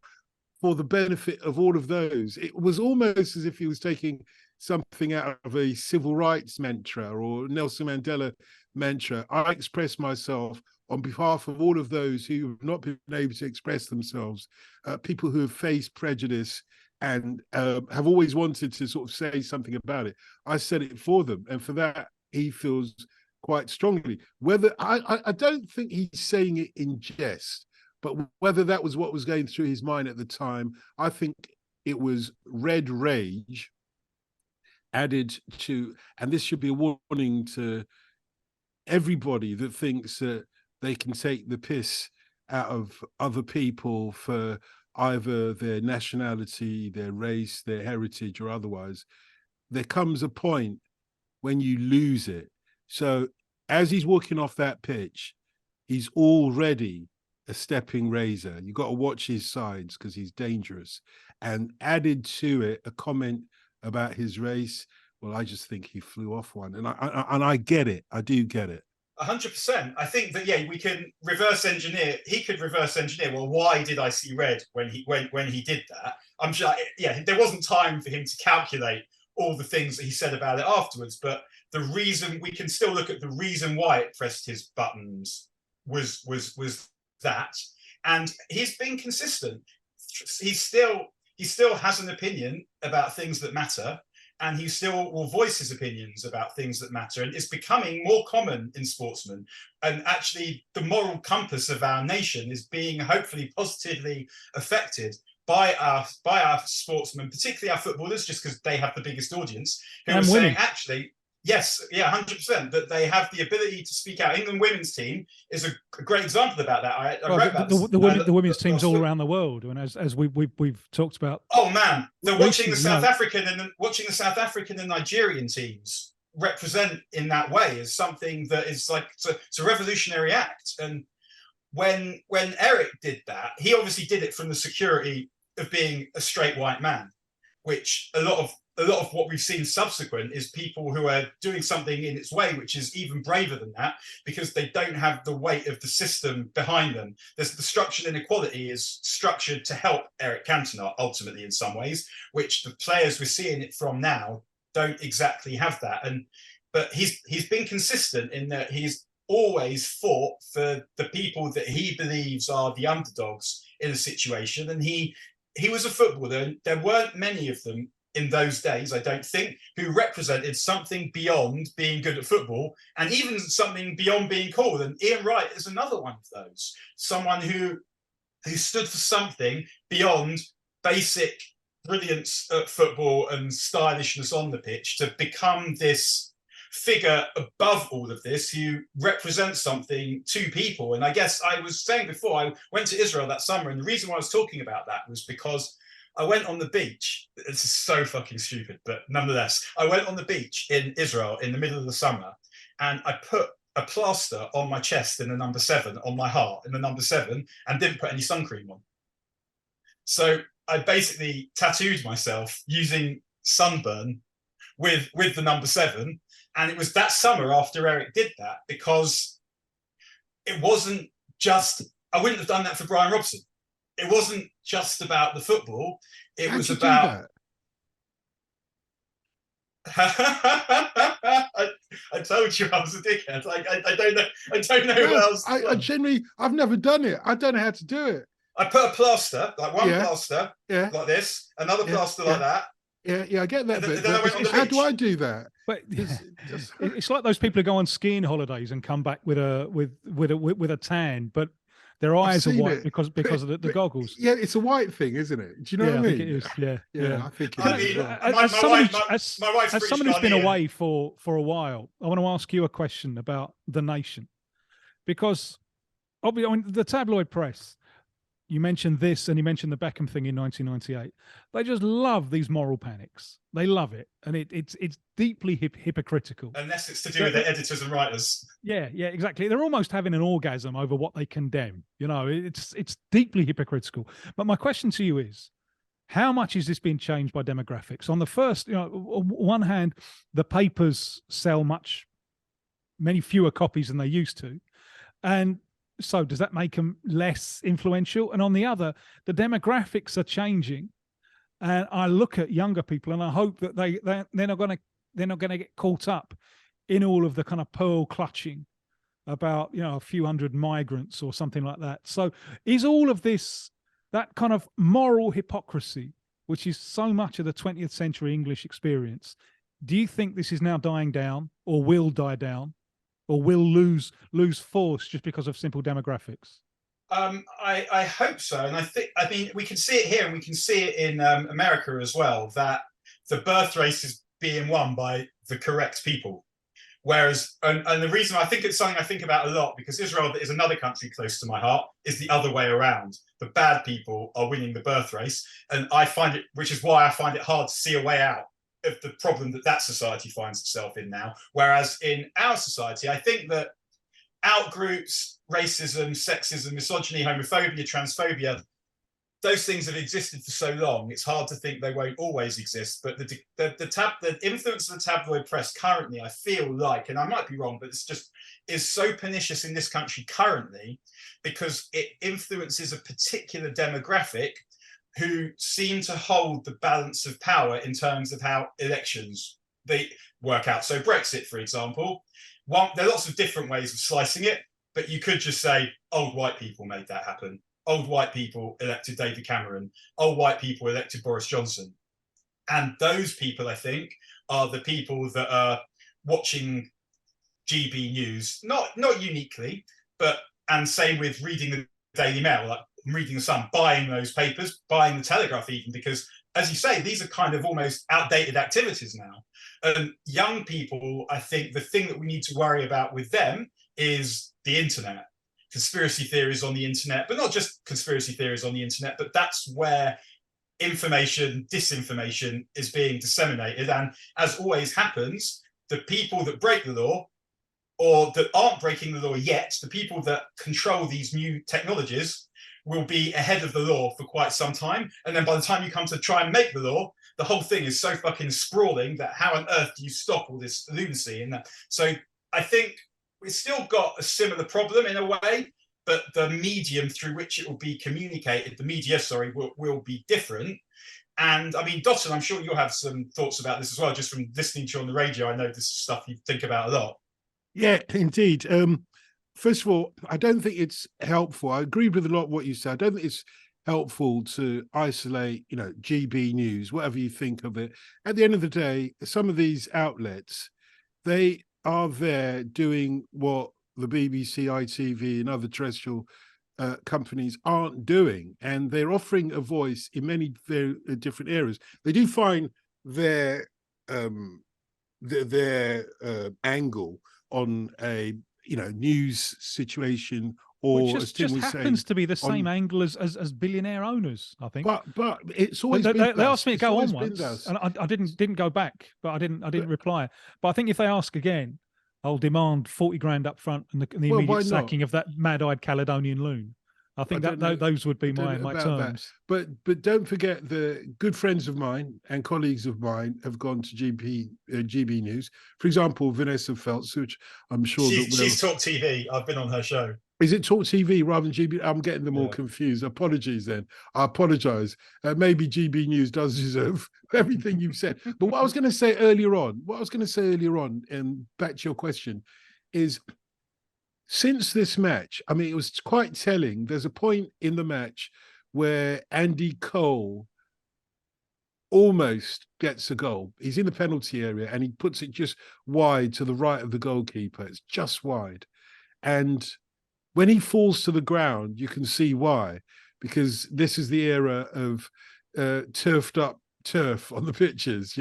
Speaker 1: for the benefit of all of those, it was almost as if he was taking something out of a civil rights mantra or Nelson Mandela mantra. I express myself on behalf of all of those who have not been able to express themselves, people who have faced prejudice and have always wanted to sort of say something about it. I said it for them, and for that he feels quite strongly. Whether I don't think he's saying it in jest, but whether that was what was going through his mind at the time, I think it was red rage added to, and this should be a warning to everybody that thinks that they can take the piss out of other people for either their nationality, their race, their heritage, or otherwise. There comes a point when you lose it. So as he's walking off that pitch, he's already a stepping razor. You got to watch his sides because he's dangerous. And added to it a comment about his race. Well, I just think he flew off one, and I get it. I do get it.
Speaker 3: 100%. I think that we can reverse engineer. He could reverse engineer. Well, why did I see red when he did that? I'm sure. There wasn't time for him to calculate all the things that he said about it afterwards. But the reason, we can still look at the reason why it pressed his buttons was that, and he's been consistent. He still has an opinion about things that matter. And he still will voice his opinions about things that matter. And it's becoming more common in sportsmen. And actually, the moral compass of our nation is being hopefully positively affected by our sportsmen, particularly our footballers, just because they have the biggest audience, who are saying, actually, yes, 100%, that they have the ability to speak out. England women's team is a great example about that. I wrote about
Speaker 2: the women's teams all around the world, and as we've talked about.
Speaker 3: Oh man, they're watching the South African and Nigerian teams represent in that way is something that is like it's a revolutionary act. And when Eric did that, he obviously did it from the security of being a straight white man, which a lot of what we've seen subsequent is people who are doing something in its way, which is even braver than that, because they don't have the weight of the system behind them. The structural inequality is structured to help Eric Cantona, ultimately, in some ways, which the players we're seeing it from now don't exactly have that. But he's been consistent in that he's always fought for the people that he believes are the underdogs in a situation. And he was a footballer. There weren't many of them in those days, I don't think, who represented something beyond being good at football, and even something beyond being cool. And Ian Wright is another one of those. Someone who stood for something beyond basic brilliance at football and stylishness on the pitch to become this figure above all of this who represents something to people. And I guess I was saying before, I went to Israel that summer, and the reason why I was talking about that was because I went on the beach. This is so fucking stupid, but nonetheless, I went on the beach in Israel in the middle of the summer, and I put a plaster on my chest in the number 7, on my heart in the number 7, and didn't put any sun cream on. So I basically tattooed myself using sunburn with the number 7. And it was that summer after Eric did that, because it wasn't just, I wouldn't have done that for Brian Robson. It wasn't just about the football. It was about. I told you I was a dickhead. I don't know. I don't know what else.
Speaker 1: I genuinely, I've never done it. I don't know how to do it.
Speaker 3: I put a plaster, like one plaster, like this, another plaster like that.
Speaker 1: Yeah, I get that bit. But how do I do that?
Speaker 2: But it's like those people who go on skiing holidays and come back with a tan, but their eyes are white because of the goggles.
Speaker 1: Yeah, it's a white thing, isn't it? Do you know what I mean?
Speaker 2: I think it is. Yeah.
Speaker 1: I think it is.
Speaker 2: As someone who's been away for a while, I want to ask you a question about the nation, because obviously, the tabloid press. You mentioned this, and you mentioned the Beckham thing in 1998. They just love these moral panics. They love it, and it's deeply hypocritical.
Speaker 3: Unless it's to do with the editors and writers.
Speaker 2: Yeah, exactly. They're almost having an orgasm over what they condemn. You know, it's deeply hypocritical. But my question to you is, how much is this being changed by demographics? On the first, on one hand, the papers sell many fewer copies than they used to, and so does that make them less influential? And on the other, the demographics are changing, and I look at younger people, and I hope that they're not going to get caught up in all of the kind of pearl clutching about a few hundred migrants or something like that. So is all of this that kind of moral hypocrisy, which is so much of the 20th century English experience? Do you think this is now dying down, or will die down, or will lose force just because of simple demographics?
Speaker 3: I hope so. And I mean, we can see it here, and we can see it in America as well, that the birth race is being won by the correct people. Whereas, and the reason I think it's something I think about a lot, because Israel is another country close to my heart, is the other way around. The bad people are winning the birth race. And I find it, which is why I find it hard to see a way out of the problem that society finds itself in now. Whereas in our society, I think that out-groups, racism, sexism, misogyny, homophobia, transphobia, those things have existed for so long, it's hard to think they won't always exist. But the influence of the tabloid press currently, I feel like, and I might be wrong, but it's just is so pernicious in this country currently because it influences a particular demographic who seem to hold the balance of power in terms of how elections they work out. So Brexit, for example, there are lots of different ways of slicing it, but you could just say old white people made that happen. Old white people elected David Cameron. Old white people elected Boris Johnson. And those people, I think, are the people that are watching GB News, not uniquely, and same with reading the Daily Mail, like reading the Sun, buying those papers, buying the Telegraph even, because as you say, these are kind of almost outdated activities now. And young people, I think the thing that we need to worry about with them is the internet. Conspiracy theories on the internet, but not just conspiracy theories on the internet, but that's where information, disinformation is being disseminated. And as always happens, the people that break the law or that aren't breaking the law yet, the people that control these new technologies will be ahead of the law for quite some time. And then by the time you come to try and make the law, the whole thing is so fucking sprawling that how on earth do you stop all this lunacy? And so I think we've still got a similar problem in a way, but the medium through which it will be communicated, the media, sorry, will be different. And I mean, Dotun, I'm sure you'll have some thoughts about this as well, just from listening to you on the radio. I know this is stuff you think about a lot.
Speaker 1: Yeah, indeed. First of all, I don't think it's helpful. I agree with a lot of what you said. I don't think it's helpful to isolate, GB News, whatever you think of it. At the end of the day, some of these outlets, they are there doing what the BBC, ITV, and other terrestrial companies aren't doing, and they're offering a voice in many very different areas. They do find their angle on a news situation, or
Speaker 2: which just happens to be the same angle as billionaire owners, I think.
Speaker 1: But it's always
Speaker 2: they
Speaker 1: been
Speaker 2: asked me to go on
Speaker 1: once,
Speaker 2: and I didn't go back, but I didn't reply. But I think if they ask again, I'll demand 40 grand up front and the immediate sacking of that mad-eyed Caledonian loon. I think those would be my terms.
Speaker 1: But don't forget, the good friends of mine and colleagues of mine have gone to GB News. For example, Vanessa Feltz, which I'm sure
Speaker 3: she's Talk TV. I've been on her show.
Speaker 1: Is it Talk TV rather than GB? I'm getting them all confused. Apologies then. I apologise. Maybe GB News does deserve everything you've said. But what I was going to say earlier on, and back to your question, is since this match, I mean, it was quite telling. There's a point in the match where Andy Cole almost gets a goal. He's in the penalty area and he puts it just wide to the right of the goalkeeper. It's just wide. And when he falls to the ground, you can see why, because this is the era of turfed up turf on the pitches,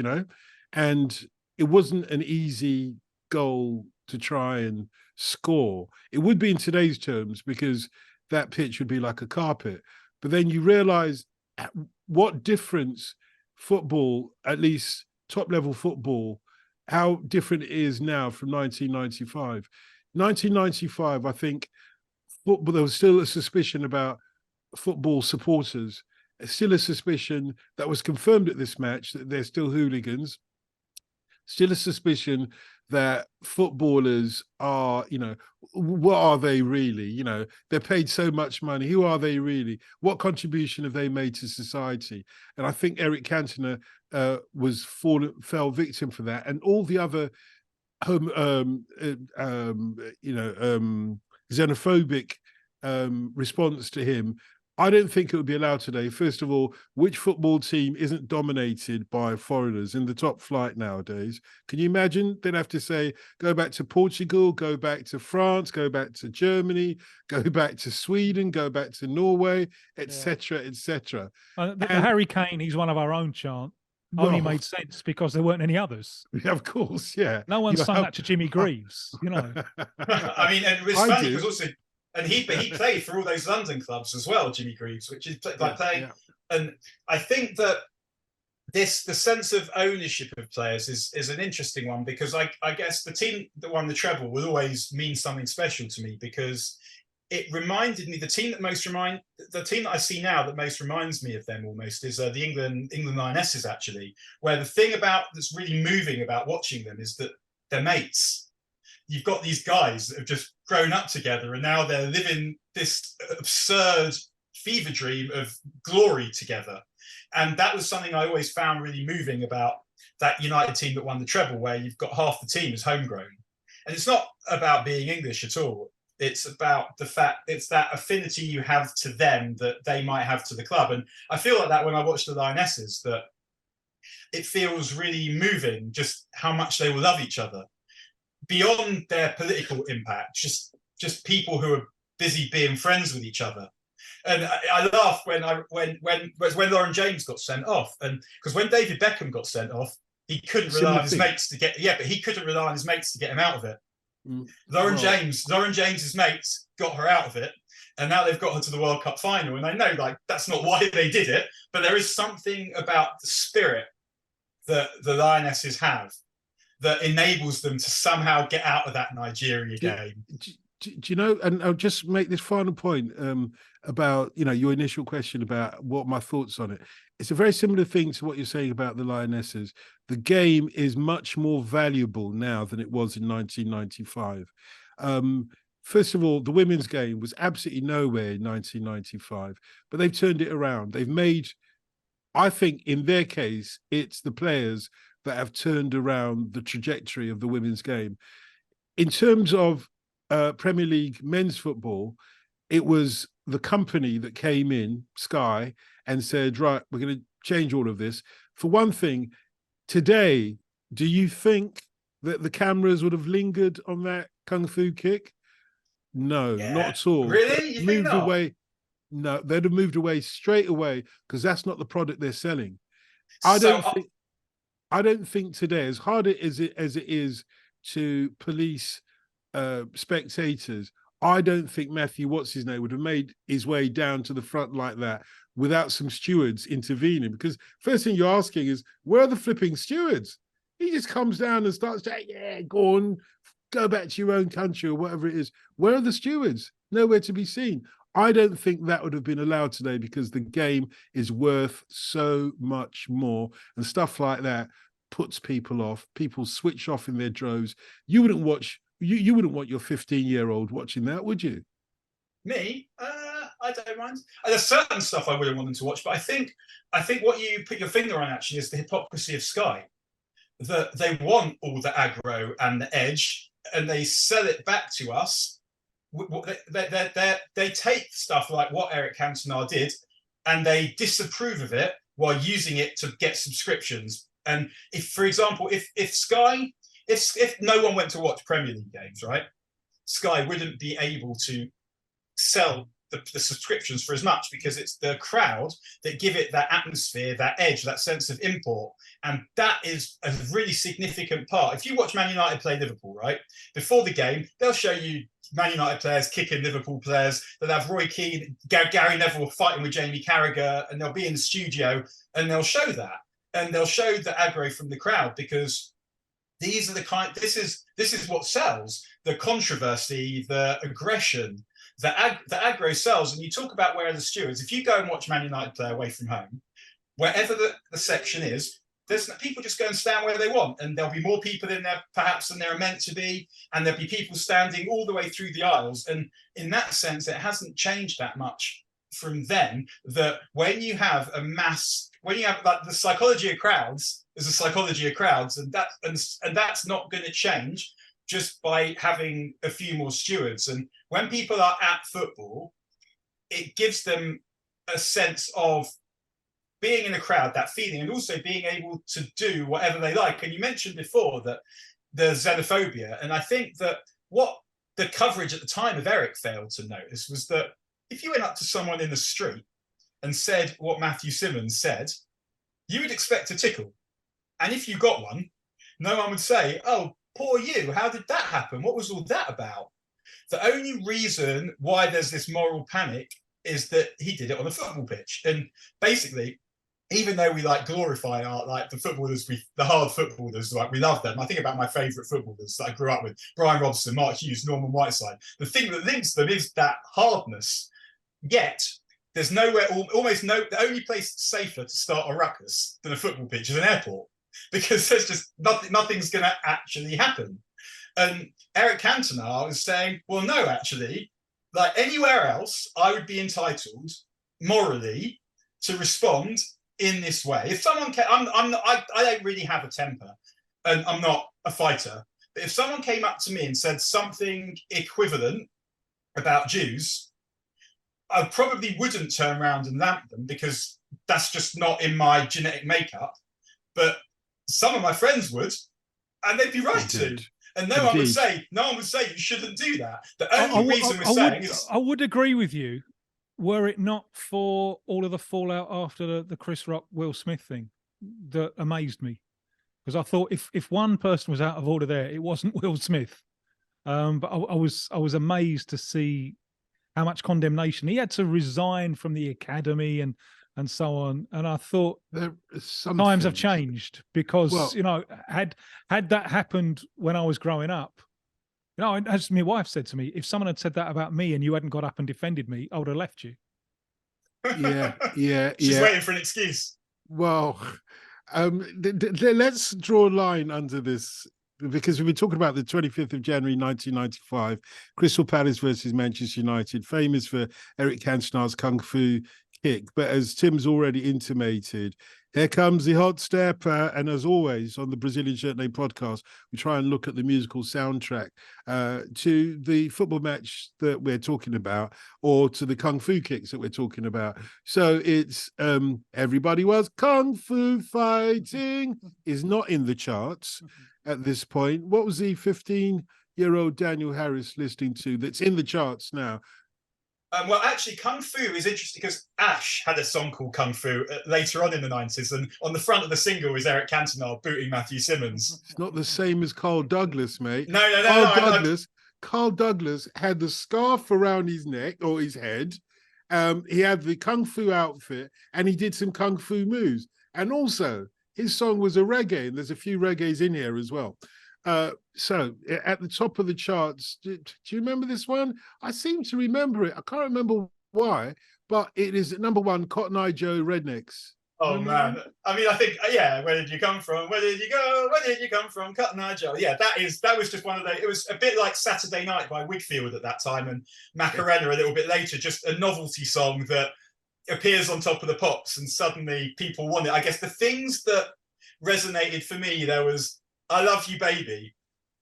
Speaker 1: and it wasn't an easy goal to try and score. It would be in today's terms because that pitch would be like a carpet. But then you realize what difference football, at least top level football, how different it is now from 1995. 1995, I think football, there was still a suspicion about football supporters, still a suspicion that was confirmed at this match that they're still hooligans, still a suspicion that footballers are, what are they really? They're paid so much money. Who are they really? What contribution have they made to society? And I think Eric Cantona fell victim for that. And all the other xenophobic response to him, I don't think it would be allowed today. First of all, which football team isn't dominated by foreigners in the top flight nowadays? Can you imagine? They'd have to say, go back to Portugal, go back to France, go back to Germany, go back to Sweden, go back to Norway, etc., etc.
Speaker 2: The Harry Kane, he's one of our own chant, only made sense because there weren't any others.
Speaker 1: Yeah, of course, yeah.
Speaker 2: No one sung that to Jimmy Greaves,
Speaker 3: I mean, and it was funny because also, and he played for all those London clubs as well, Jimmy Greaves, which is like playing. Yeah. And I think that the sense of ownership of players is an interesting one, because I guess the team that won the treble will always mean something special to me, because it reminded me, the team that I see now that most reminds me of them almost is the England Lionesses, actually, where the thing that's really moving about watching them is that they're mates. You've got these guys that have just grown up together, and now they're living this absurd fever dream of glory together. And that was something I always found really moving about that United team that won the treble, where you've got half the team is homegrown. And it's not about being English at all. It's about the fact it's that affinity you have to them that they might have to the club. And I feel like that when I watch the Lionesses, that it feels really moving just how much they will love each other beyond their political impact, just people who are busy being friends with each other. And I laugh when Lauren James got sent off, and because when David Beckham got sent off, he couldn't rely on his mates to get but he couldn't rely on his mates to get him out of it. Lauren James's mates got her out of it, and now they've got her to the World Cup final. And I know, like, that's not why they did it, but there is something about the spirit that the Lionesses have that enables them to somehow get out of that Nigeria game.
Speaker 1: Do you know, and I'll just make this final point about, you know, your initial question about what my thoughts on it. It's a very similar thing to what you're saying about the Lionesses. The game is much more valuable now than it was in 1995. First of all, the women's game was absolutely nowhere in 1995, but they've turned it around. They've made, I think in their case, it's the players that have turned around the trajectory of the women's game. In terms of Premier League men's football, it was the company that came in, Sky, and said, right, we're going to change all of this. For one thing, today, do you think that the cameras would have lingered on that Kung Fu kick? No, not at all.
Speaker 3: Really? You think not?
Speaker 1: Away. No, they'd have moved away straight away, because that's not the product they're selling. I don't think today, as hard as it is to police spectators, I don't think Matthew, what's his name, would have made his way down to the front like that without some stewards intervening. Because first thing you're asking is, where are the flipping stewards? He just comes down and starts saying, yeah, go on, go back to your own country or whatever it is. Where are the stewards? Nowhere to be seen. I don't think that would have been allowed today, because the game is worth so much more, and stuff like that puts people off. People switch off in their droves. You wouldn't watch, you wouldn't want your 15-year-old watching that, would you?
Speaker 3: Me? I don't mind. There's certain stuff I wouldn't want them to watch, but I think what you put your finger on actually is the hypocrisy of Sky. That they want all the aggro and the edge, and they sell it back to us. They take stuff like what Eric Cantona did, and they disapprove of it while using it to get subscriptions. And if, for example, if Sky, if no one went to watch Premier League games, right, Sky wouldn't be able to sell the subscriptions for as much, because it's the crowd that give it that atmosphere, that edge, that sense of import. And that is a really significant part. If you watch Man United play Liverpool, right, before the game, they'll show you Man United players kicking Liverpool players. They'll have Roy Keane, Gary Neville fighting with Jamie Carragher, and they'll be in the studio and they'll show that. And they'll show the aggro from the crowd, because these are the kind, this is what sells. The controversy, the aggression, the aggro sells. And you talk about where are the stewards. If you go and watch Man United play away from home, wherever the section is, there's people just go and stand where they want, and there'll be more people in there perhaps than there are meant to be, and there'll be people standing all the way through the aisles. And in that sense, it hasn't changed that much from then. That when you have a mass, when you have like the psychology of crowds, is a psychology of crowds, and that's not going to change just by having a few more stewards. And when people are at football, it gives them a sense of being in a crowd, that feeling, and also being able to do whatever they like. And you mentioned before that the xenophobia, and I think that what the coverage at the time of Eric failed to notice was that if you went up to someone in the street and said what Matthew Simmons said, you would expect a tickle. And if you got one, no one would say, oh, poor you, how did that happen? What was all that about? The only reason why there's this moral panic is that he did it on a football pitch. And basically, even though we like glorify our like the footballers, the hard footballers, like we love them. I think about my favourite footballers that I grew up with: Brian Robson, Mark Hughes, Norman Whiteside. The thing that links them is that hardness. Yet there's nowhere, almost no. The only place that's safer to start a ruckus than a football pitch is an airport, because there's just nothing's going to actually happen. And Eric Cantona was saying, well, no, actually, like anywhere else, I would be entitled morally to respond in this way. If someone I don't really have a temper, and I'm not a fighter, but if someone came up to me and said something equivalent about Jews, I probably wouldn't turn around and lamp them, because that's just not in my genetic makeup. But some of my friends would, and they'd be right to. And no one would say you shouldn't do that. The only reason we're saying is,
Speaker 2: I would agree with you, were it not for all of the fallout after the Chris Rock Will Smith thing that amazed me, because I thought if one person was out of order there, it wasn't Will Smith. But I was amazed to see how much condemnation he had to resign from the academy and so on. And I thought times have changed, because you know, had that happened when I was growing up, you know, as my wife said to me, if someone had said that about me and you hadn't got up and defended me, I would have left you.
Speaker 1: Yeah.
Speaker 3: She's waiting for an excuse.
Speaker 1: Well, let's draw a line under this, because we've been talking about the 25th of January 1995, Crystal Palace versus Manchester United, famous for Eric Cantona's Kung Fu kick. But as Tim's already intimated, here comes the hot step. And as always, on the Brazilian Shirt Name podcast, we try and look at the musical soundtrack to the football match that we're talking about, or to the Kung Fu kicks that we're talking about. So it's Everybody Was Kung Fu Fighting is not in the charts at this point. What was the 15-year-old Daniel Harris listening to that's in the charts now?
Speaker 3: Well, actually, Kung Fu is interesting because Ash had a song called Kung Fu later on in the 90s, and on the front of the single is Eric Cantona booting Matthew Simmons.
Speaker 1: It's not the same as Carl Douglas, mate.
Speaker 3: No.
Speaker 1: Carl Douglas had the scarf around his neck or his head. He had the Kung Fu outfit, and he did some Kung Fu moves. And also, his song was a reggae, and there's a few reggaes in here as well. So at the top of the charts, do you remember this one? I seem to remember it. I can't remember why, but it is number one, Cotton Eye Joe Rednecks.
Speaker 3: Oh, man. I mean, I think, where did you come from? Where did you go? Where did you come from? Cotton Eye Joe. Yeah, that was just one of the, it was a bit like Saturday Night by Whigfield at that time, and Macarena a little bit later, just a novelty song that appears on top of the pops, and suddenly people want it. I guess the things that resonated for me, there was I Love You Baby,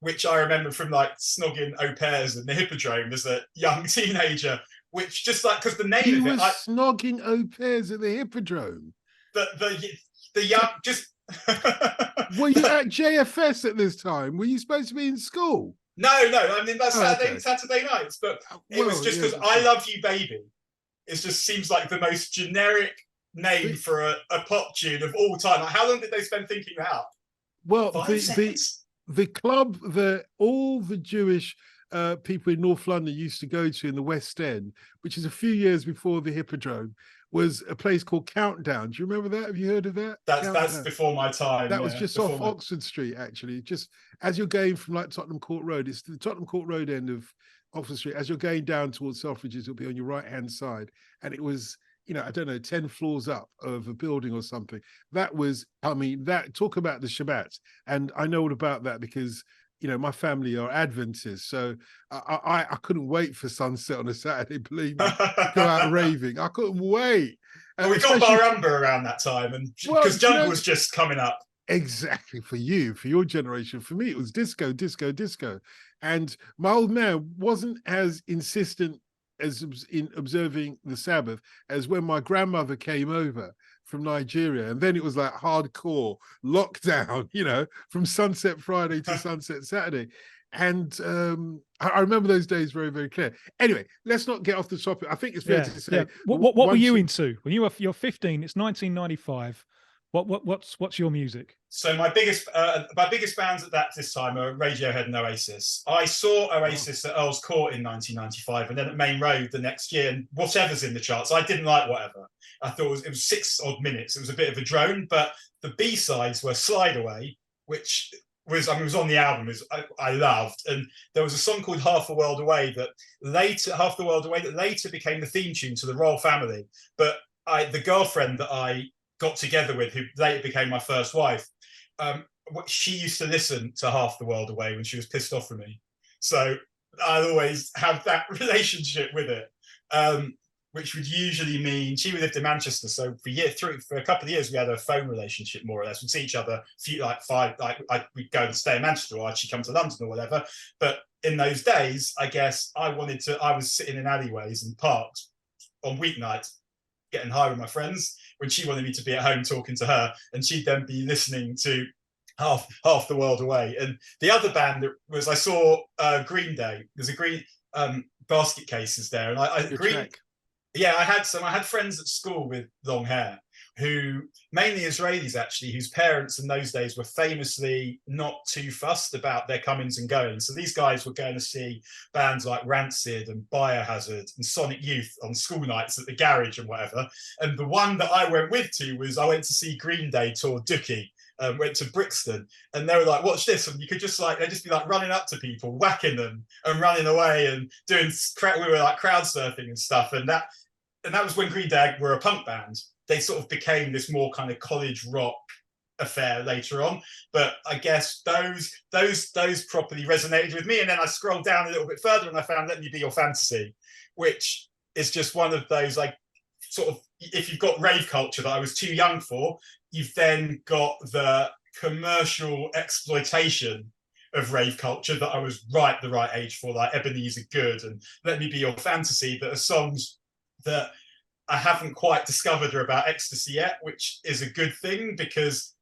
Speaker 3: which I remember from like snogging au pairs in the Hippodrome as a young teenager, which just like, because the name
Speaker 1: you
Speaker 3: of it.
Speaker 1: You were snogging au pairs at the Hippodrome?
Speaker 3: The young, just...
Speaker 1: Were you at JFS at this time? Were you supposed to be in school?
Speaker 3: No, I mean, that's Saturday nights, but it was just because I Love You Baby. It just seems like the most generic name for a pop tune of all time. Like, how long did they spend thinking that up?
Speaker 1: Well, the club that all the Jewish people in North London used to go to in the West End, which is a few years before the Hippodrome, was a place called Countdown. Do you remember that? Have you heard of that?
Speaker 3: That's before my time.
Speaker 1: That was just off Oxford Street, actually. Just as you're going from like Tottenham Court Road, it's the Tottenham Court Road end of Oxford Street. As you're going down towards Selfridges, it'll be on your right-hand side. And it was, you know, I don't know, 10 floors up of a building or something. That was, I mean, that, talk about the Shabbat. And I know all about that because, you know, my family are Adventists. So I couldn't wait for sunset on a Saturday, believe me, to go out raving. I couldn't wait.
Speaker 3: Well, we got Barumba around that time, and because Jungle was just coming up.
Speaker 1: Exactly, for you, for your generation. For me, it was disco. And my old man wasn't as insistent as in observing the Sabbath as when my grandmother came over from Nigeria, and then it was like hardcore lockdown, you know, from sunset Friday to sunset Saturday. And I remember those days very, very clear. Anyway, let's not get off the topic. I think it's fair to say.
Speaker 2: What were you into when you're 15? It's 1995. What's your music?
Speaker 3: So my biggest bands at this time are Radiohead and Oasis. I saw Oasis at Earl's Court in 1995, and then at Main Road the next year. And whatever's in the charts, I didn't like whatever. I thought it was 6 odd minutes. It was a bit of a drone, but the B-sides were Slide Away, which was on the album, I loved. And there was a song called Half the World Away that later became the theme tune to the Royal Family. But the girlfriend that I got together with, who later became my first wife, she used to listen to Half the World Away when she was pissed off with me. So I'd always have that relationship with it, which would usually mean she lived in Manchester. So for a couple of years, we had a phone relationship, more or less. We'd see each other we'd go and stay in Manchester, or she'd come to London or whatever. But in those days, I guess I was sitting in alleyways and parks on weeknights, getting high with my friends, when she wanted me to be at home talking to her, and she'd then be listening to half the World Away. And the other band that was, I saw Green Day. There's a Green Basket Cases there, and I had friends at school with long hair, who mainly Israelis actually, whose parents in those days were famously not too fussed about their comings and goings. So these guys were going to see bands like Rancid and Biohazard and Sonic Youth on school nights at the garage and whatever. And the one that I went I went to see Green Day tour Dookie. Went to Brixton, and they were like, watch this, and you could just they'd just be like running up to people, whacking them and running away and doing, we were like crowd surfing and stuff. And that was when Green Day were a punk band. They sort of became this more kind of college rock affair later on. But I guess those properly resonated with me. And then I scrolled down a little bit further and I found Let Me Be Your Fantasy, which is just one of those, like, sort of, if you've got rave culture that I was too young for, you've then got the commercial exploitation of rave culture that I was the right age for, like Ebenezer Good and Let Me Be Your Fantasy, that are songs that I haven't quite discovered are about ecstasy yet, which is a good thing, because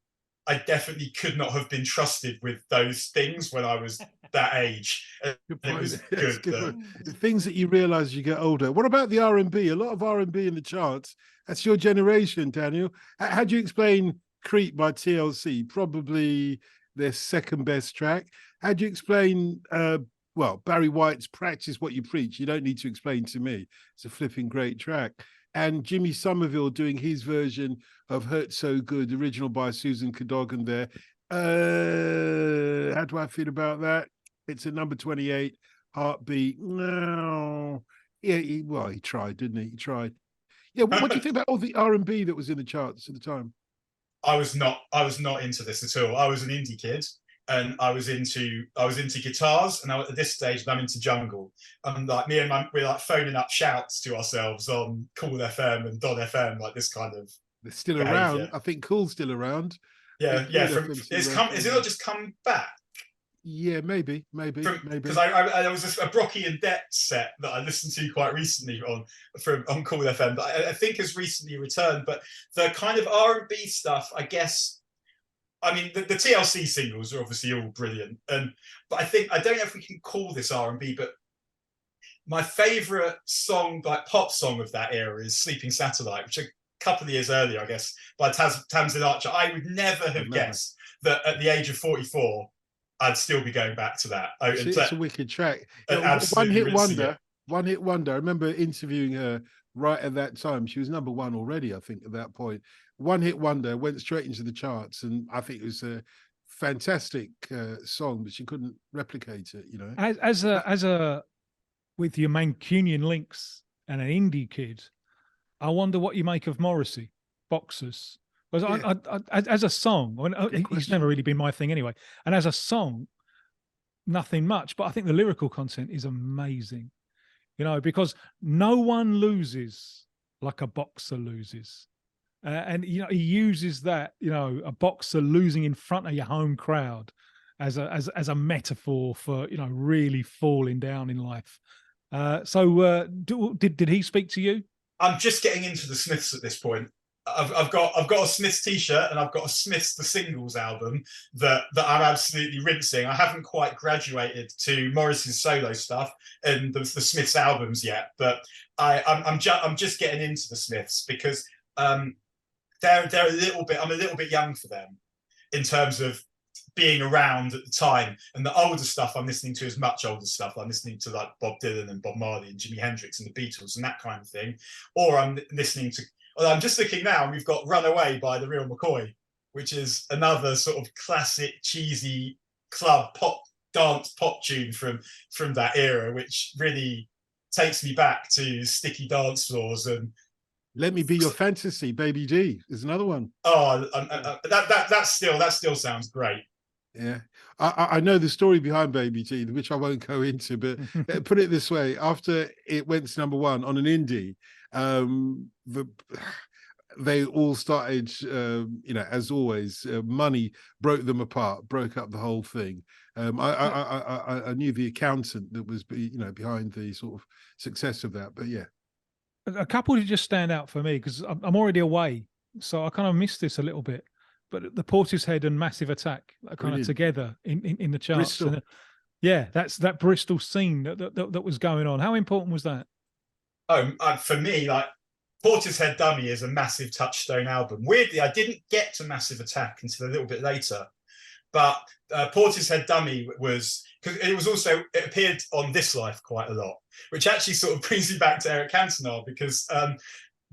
Speaker 3: I definitely could not have been trusted with those things when I was that age. It was good.
Speaker 1: The things that you realise as you get older. What about the R&B? A lot of R&B in the charts. That's your generation, Daniel. How do you explain Creep by TLC? Probably their second best track. How do you explain Barry White's Practice What You Preach? You don't need to explain to me. It's a flipping great track. And Jimmy Somerville doing his version of Hurt So Good, original by Susan Cadogan there. How do I feel about that? It's a number 28, Heartbeat. No. Yeah, he tried, didn't he? He tried. Yeah, what do you think about all the R&B that was in the charts at the time?
Speaker 3: I was not into this at all. I was an indie kid, and I was into guitars, and at this stage I'm into jungle. And like we're like phoning up shouts to ourselves on Cool FM and Don FM, like this kind of.
Speaker 1: They're still behavior. Around. I think Cool's still around.
Speaker 3: Yeah. Is it not just come back?
Speaker 1: Yeah, maybe.
Speaker 3: Because there was a Brocky and Debt set that I listened to quite recently on Cool FM, but I think has recently returned. But the kind of R&B stuff, I guess. I mean, the TLC singles are obviously all brilliant, but I don't know if we can call this R&B, but my favourite song, like pop song of that era, is "Sleeping Satellite," which a couple of years earlier, I guess, by Tamsin Archer. I would never have guessed that at the age of 44, I'd still be going back to that.
Speaker 1: It's a wicked track. One hit wonder. I remember interviewing her right at that time. She was number one already, I think, at that point. One hit wonder, went straight into the charts, and I think it was a fantastic song, but she couldn't replicate it. You know,
Speaker 2: as a with your Mancunian links and an indie kid, I wonder what you make of Morrissey, Boxers. Because as a song, he's never really been my thing anyway. And as a song, nothing much. But I think the lyrical content is amazing, you know, because no one loses like a boxer loses. And, you know, he uses that, you know, a boxer losing in front of your home crowd as a metaphor for, you know, really falling down in life. So did he speak to you?
Speaker 3: I'm just getting into the Smiths at this point. I've got a Smiths t-shirt, and I've got a Smiths The Singles album that I'm absolutely rinsing. I haven't quite graduated to Morris's solo stuff and the Smiths albums yet, but I'm just getting into the Smiths because they're a little bit. I'm a little bit young for them in terms of being around at the time. And the older stuff I'm listening to is much older stuff. I'm listening to like Bob Dylan and Bob Marley and Jimi Hendrix and the Beatles and that kind of thing. Or I'm listening to. Well, I'm just looking now, and we've got "Runaway" by the Real McCoy, which is another sort of classic cheesy club pop dance pop tune from that era, which really takes me back to sticky dance floors. And
Speaker 1: "Let Me Be Your Fantasy," Baby D is another one.
Speaker 3: Oh, that still sounds great.
Speaker 1: Yeah, I know the story behind Baby D, which I won't go into, but put it this way: after it went to number one on an indie, they all started, as always, money broke them apart, broke up the whole thing. I knew the accountant that was, behind the sort of success of that, but yeah.
Speaker 2: A couple that just stand out for me because I'm already away, so I kind of missed this a little bit. But the Portishead and Massive Attack are kind of together in the charts. And, that's that Bristol scene that was going on. How important was that?
Speaker 3: For me, like Portishead Dummy is a massive touchstone album. Weirdly, I didn't get to Massive Attack until a little bit later, but Portishead Dummy was, because it appeared on This Life quite a lot, which actually sort of brings me back to Eric Cantona, because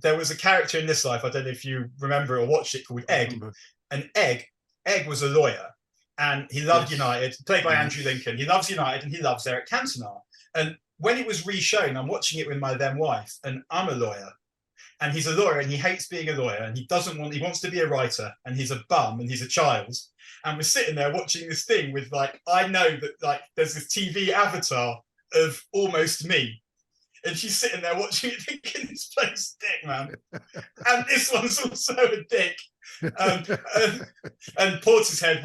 Speaker 3: there was a character in This Life, I don't know if you remember or watched it, called Egg. And Egg was a lawyer, and he loved United, played by Andrew Lincoln. He loves United and he loves Eric Cantona. And when it was re-shown, I'm watching it with my then wife, and I'm a lawyer. And he's a lawyer and he hates being a lawyer, and he wants to be a writer, and he's a bum and he's a child. And we're sitting there watching this thing with, like, I know that, like, there's this TV avatar of almost me. And she's sitting there watching it thinking, this place dick, man. And this one's also a dick. And Portishead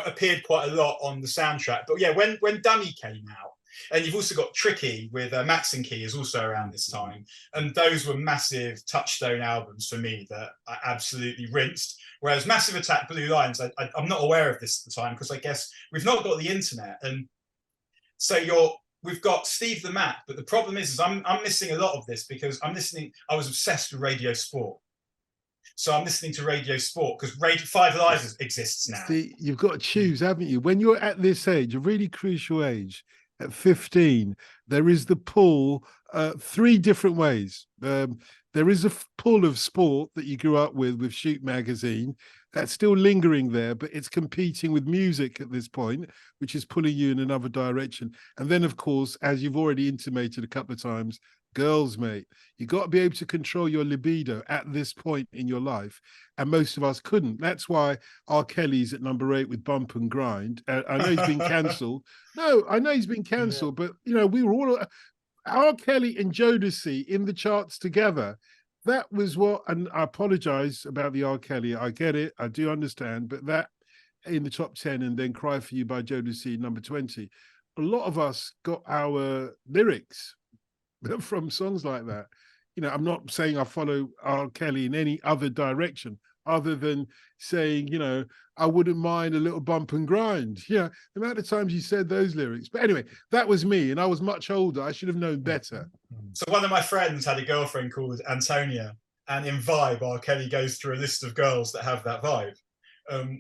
Speaker 3: appeared quite a lot on the soundtrack. But yeah, when Dummy came out, and you've also got Tricky with Max and Key is also around this time, and those were massive touchstone albums for me that I absolutely rinsed. Whereas Massive Attack, Blue Lines, I'm not aware of this at the time because I guess we've not got the internet, and so we've got Steve the Map, but the problem is I'm missing a lot of this because I was obsessed with Radio Sport. So I'm listening to Radio Sport because Five Live exists now.
Speaker 1: See, you've got to choose, haven't you? When you're at this age, a really crucial age, at 15, there is the pull three different ways. There is a pull of sport that you grew up with Shoot magazine. That's still lingering there, but it's competing with music at this point, which is pulling you in another direction. And then, of course, as you've already intimated a couple of times, girls, mate, you got to be able to control your libido at this point in your life. And most of us couldn't. That's why R. Kelly's at number 8 with Bump and Grind. I know he's been cancelled. No, I know he's been cancelled, but, we were all... R. Kelly and Jodeci in the charts together. That was what, and I apologize about the R. Kelly. I get it. I do understand. But that in the top 10 and then Cry For You by Jodeci, number 20. A lot of us got our lyrics from songs like that. I'm not saying I follow R. Kelly in any other direction other than saying, I wouldn't mind a little bump and grind. The amount of times you said those lyrics. But anyway, that was me, and I was much older. I should have known better.
Speaker 3: So one of my friends had a girlfriend called Antonia, and in Vibe, R. Kelly goes through a list of girls that have that vibe.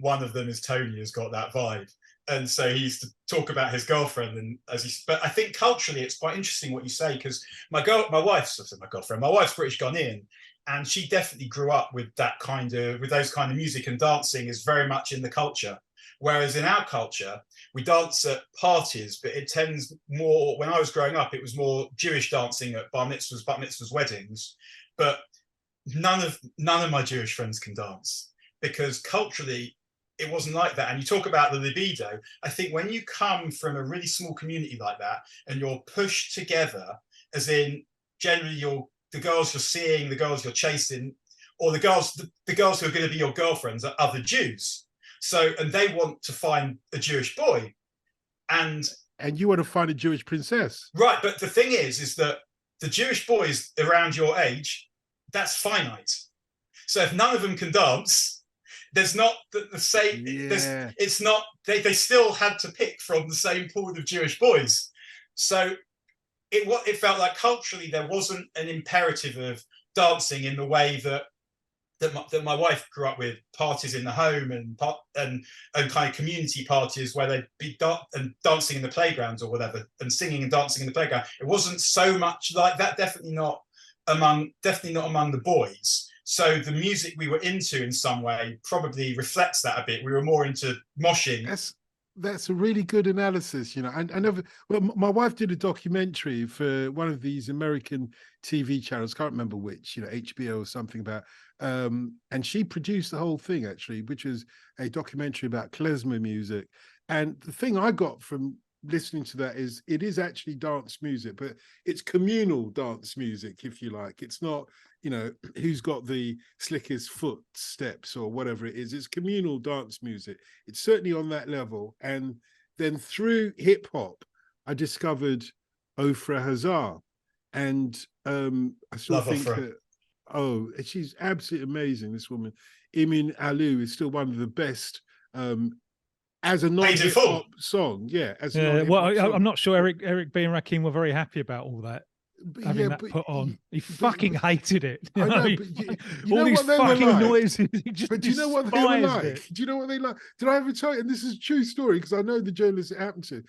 Speaker 3: One of them is Tony, has got that vibe. And so he used to talk about his girlfriend, and but I think culturally it's quite interesting what you say, because my wife's British Ghanaian, and she definitely grew up with those kind of music, and dancing is very much in the culture. Whereas in our culture, we dance at parties, but it tends more, when I was growing up, it was more Jewish dancing at bar mitzvahs, weddings. But none of my Jewish friends can dance, because culturally, it wasn't like that. And you talk about the libido. I think when you come from a really small community like that and you're pushed together, as in generally the girls you're seeing, the girls you're chasing, or the girls who are going to be your girlfriends are other Jews. So, and they want to find a Jewish boy. And
Speaker 1: you want to find a Jewish princess.
Speaker 3: Right. But the thing is that the Jewish boys around your age, that's finite. So if none of them can dance, there's not the same. Yeah. It's not. They still had to pick from the same pool of Jewish boys. So it felt like culturally there wasn't an imperative of dancing in the way that that my wife grew up with parties in the home and kind of community parties where they'd be dancing in the playgrounds or whatever, and singing and dancing in the playground. It wasn't so much like that. Definitely not among the boys. So the music we were into in some way probably reflects that a bit. We were more into moshing.
Speaker 1: That's a really good analysis, you know. And I never, well, my wife did a documentary for one of these American TV channels, can't remember which, you know, HBO or something about, and she produced the whole thing actually, which was a documentary about klezmer music. And the thing I got from listening to that is it is actually dance music, but it's communal dance music, if you like. It's not, you know, who's got the slickest footsteps or whatever it is. It's communal dance music. It's certainly on that level. And then through hip hop, I discovered Ofra Hazar, and I still think oh, she's absolutely amazing. This woman, Imin Alou, is still one of the best. As a non-hip hop song, yeah.
Speaker 2: I'm not sure Eric B and Rakim were very happy about all that. Having that put on, he fucking hated it.
Speaker 1: I know,
Speaker 2: all these fucking noises.
Speaker 1: But do you know what they were like? Do you know what they like? Did I ever tell you? And this is a true story because I know the journalist it happened to.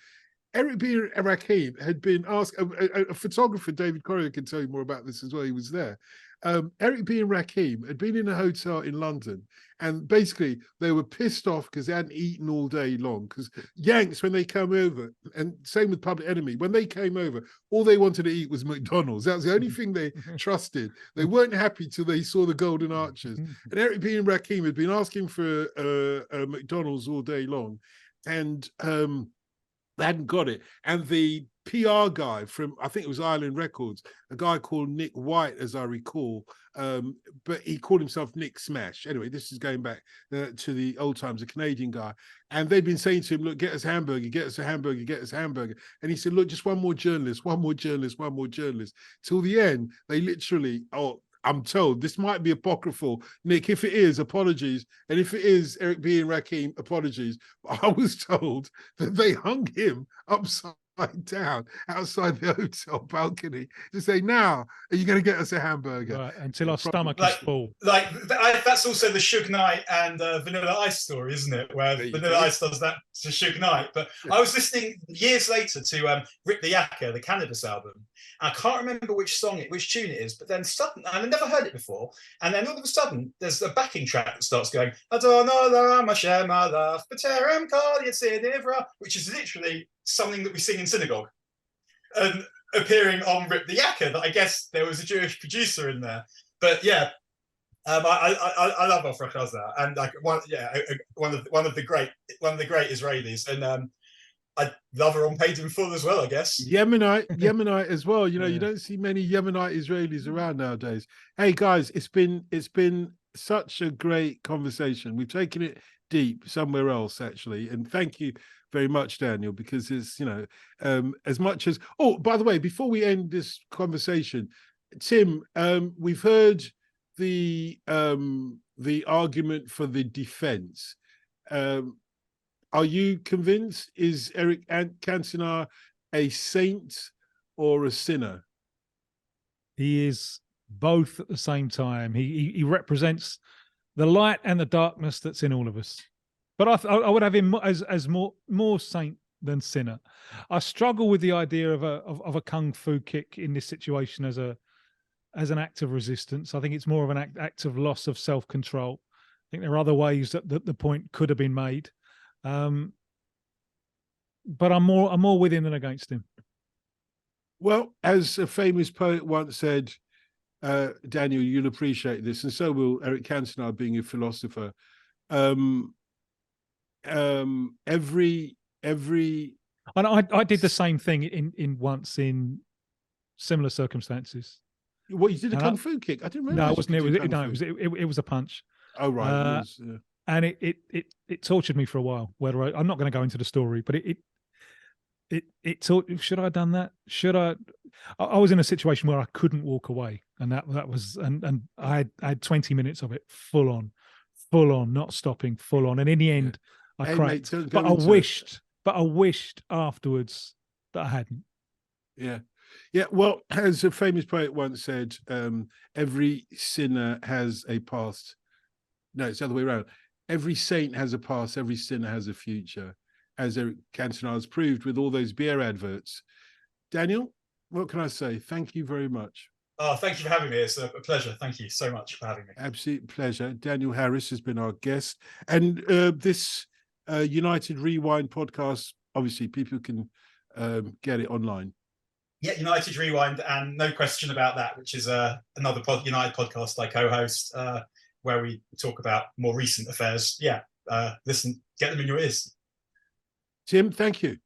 Speaker 1: Eric B and Rakim had been asked. A photographer, David Corrier, can tell you more about this as well. He was there. Eric B and Rakim had been in a hotel in London, and basically they were pissed off because they hadn't eaten all day long. Because Yanks, when they come over, and same with Public Enemy, when they came over, all they wanted to eat was McDonald's. That was the only thing they trusted. They weren't happy till they saw the Golden Arches. And Eric B and Rakim had been asking for McDonald's all day long, and they hadn't got it. And the PR guy from, I think it was Island Records, a guy called Nick White, as I recall, but he called himself Nick Smash. Anyway, this is going back to the old times, a Canadian guy. And they'd been saying to him, look, get us a hamburger, get us a hamburger, get us a hamburger. And he said, look, just one more journalist, one more journalist, one more journalist. Till the end, they literally, I'm told, this might be apocryphal. Nick, if it is, apologies. And if it is, Eric B and Rakim, apologies. But I was told that they hung him upside down outside the hotel balcony to say, now, are you going to get us a hamburger?
Speaker 2: Right, until our stomach is full.
Speaker 3: That's also the Suge Knight and Vanilla Ice story, isn't it? Where Vanilla Ice does that to Suge Knight. But I was listening years later to Rip the Yakka, the Cannabis album. I can't remember which tune it is, but then suddenly, and I've never heard it before, and then all of a sudden, there's a backing track that starts going, I don't know that I share my love, but call you Sinivra, which is literally something that we sing in synagogue, and appearing on Rip the Yakka, that I guess there was a Jewish producer in there. But yeah, I love Ofra Hazar, and like one of the great Israelis, and I love her on Paid in Full as well, I guess.
Speaker 1: Yemenite as well. You know, you don't see many Yemenite Israelis around nowadays. Hey guys, it's been such a great conversation. We've taken it deep somewhere else actually, and thank you very much, Daniel, because it's, you know, as much as, oh, by the way, before we end this conversation, Tim, we've heard the argument for the defense. Are you convinced? Is Eric Cantona a saint or a sinner?
Speaker 2: He is both at the same time. He represents the light and the darkness that's in all of us. But I would have him as more saint than sinner. I struggle with the idea of a kung fu kick in this situation as an act of resistance. I think it's more of an act of loss of self-control. I think there are other ways that the point could have been made. But I'm more with him than against him.
Speaker 1: Well, as a famous poet once said, Daniel, you'll appreciate this, and so will Eric Cantona, being a philosopher. Every
Speaker 2: and I did the same thing in similar circumstances.
Speaker 1: What, you did a kung fu kick? I didn't realize.
Speaker 2: No, it wasn't. It was a punch.
Speaker 1: Oh right.
Speaker 2: And it tortured me for a while. Whether I'm not going to go into the story, but it should I have done that? Should I was in a situation where I couldn't walk away, and that was and I had 20 minutes of it full on, not stopping, full on, and in the end I cracked. Mate, but I wished afterwards that I hadn't.
Speaker 1: Yeah. Well, as a famous poet once said, every sinner has a past No, it's the other way around. Every saint has a past, every sinner has a future, as Eric Cantona has proved with all those beer adverts. Daniel, what can I say? Thank you very much.
Speaker 3: Oh, thank you for having me. It's a pleasure. Thank you so much for having me.
Speaker 1: Absolute pleasure. Daniel Harris has been our guest. And this United Rewind podcast, obviously people can get it online.
Speaker 3: Yeah, United Rewind, and no question about that, which is another United podcast I co-host, where we talk about more recent affairs. Yeah, listen, get them in your ears.
Speaker 1: Tim, thank you.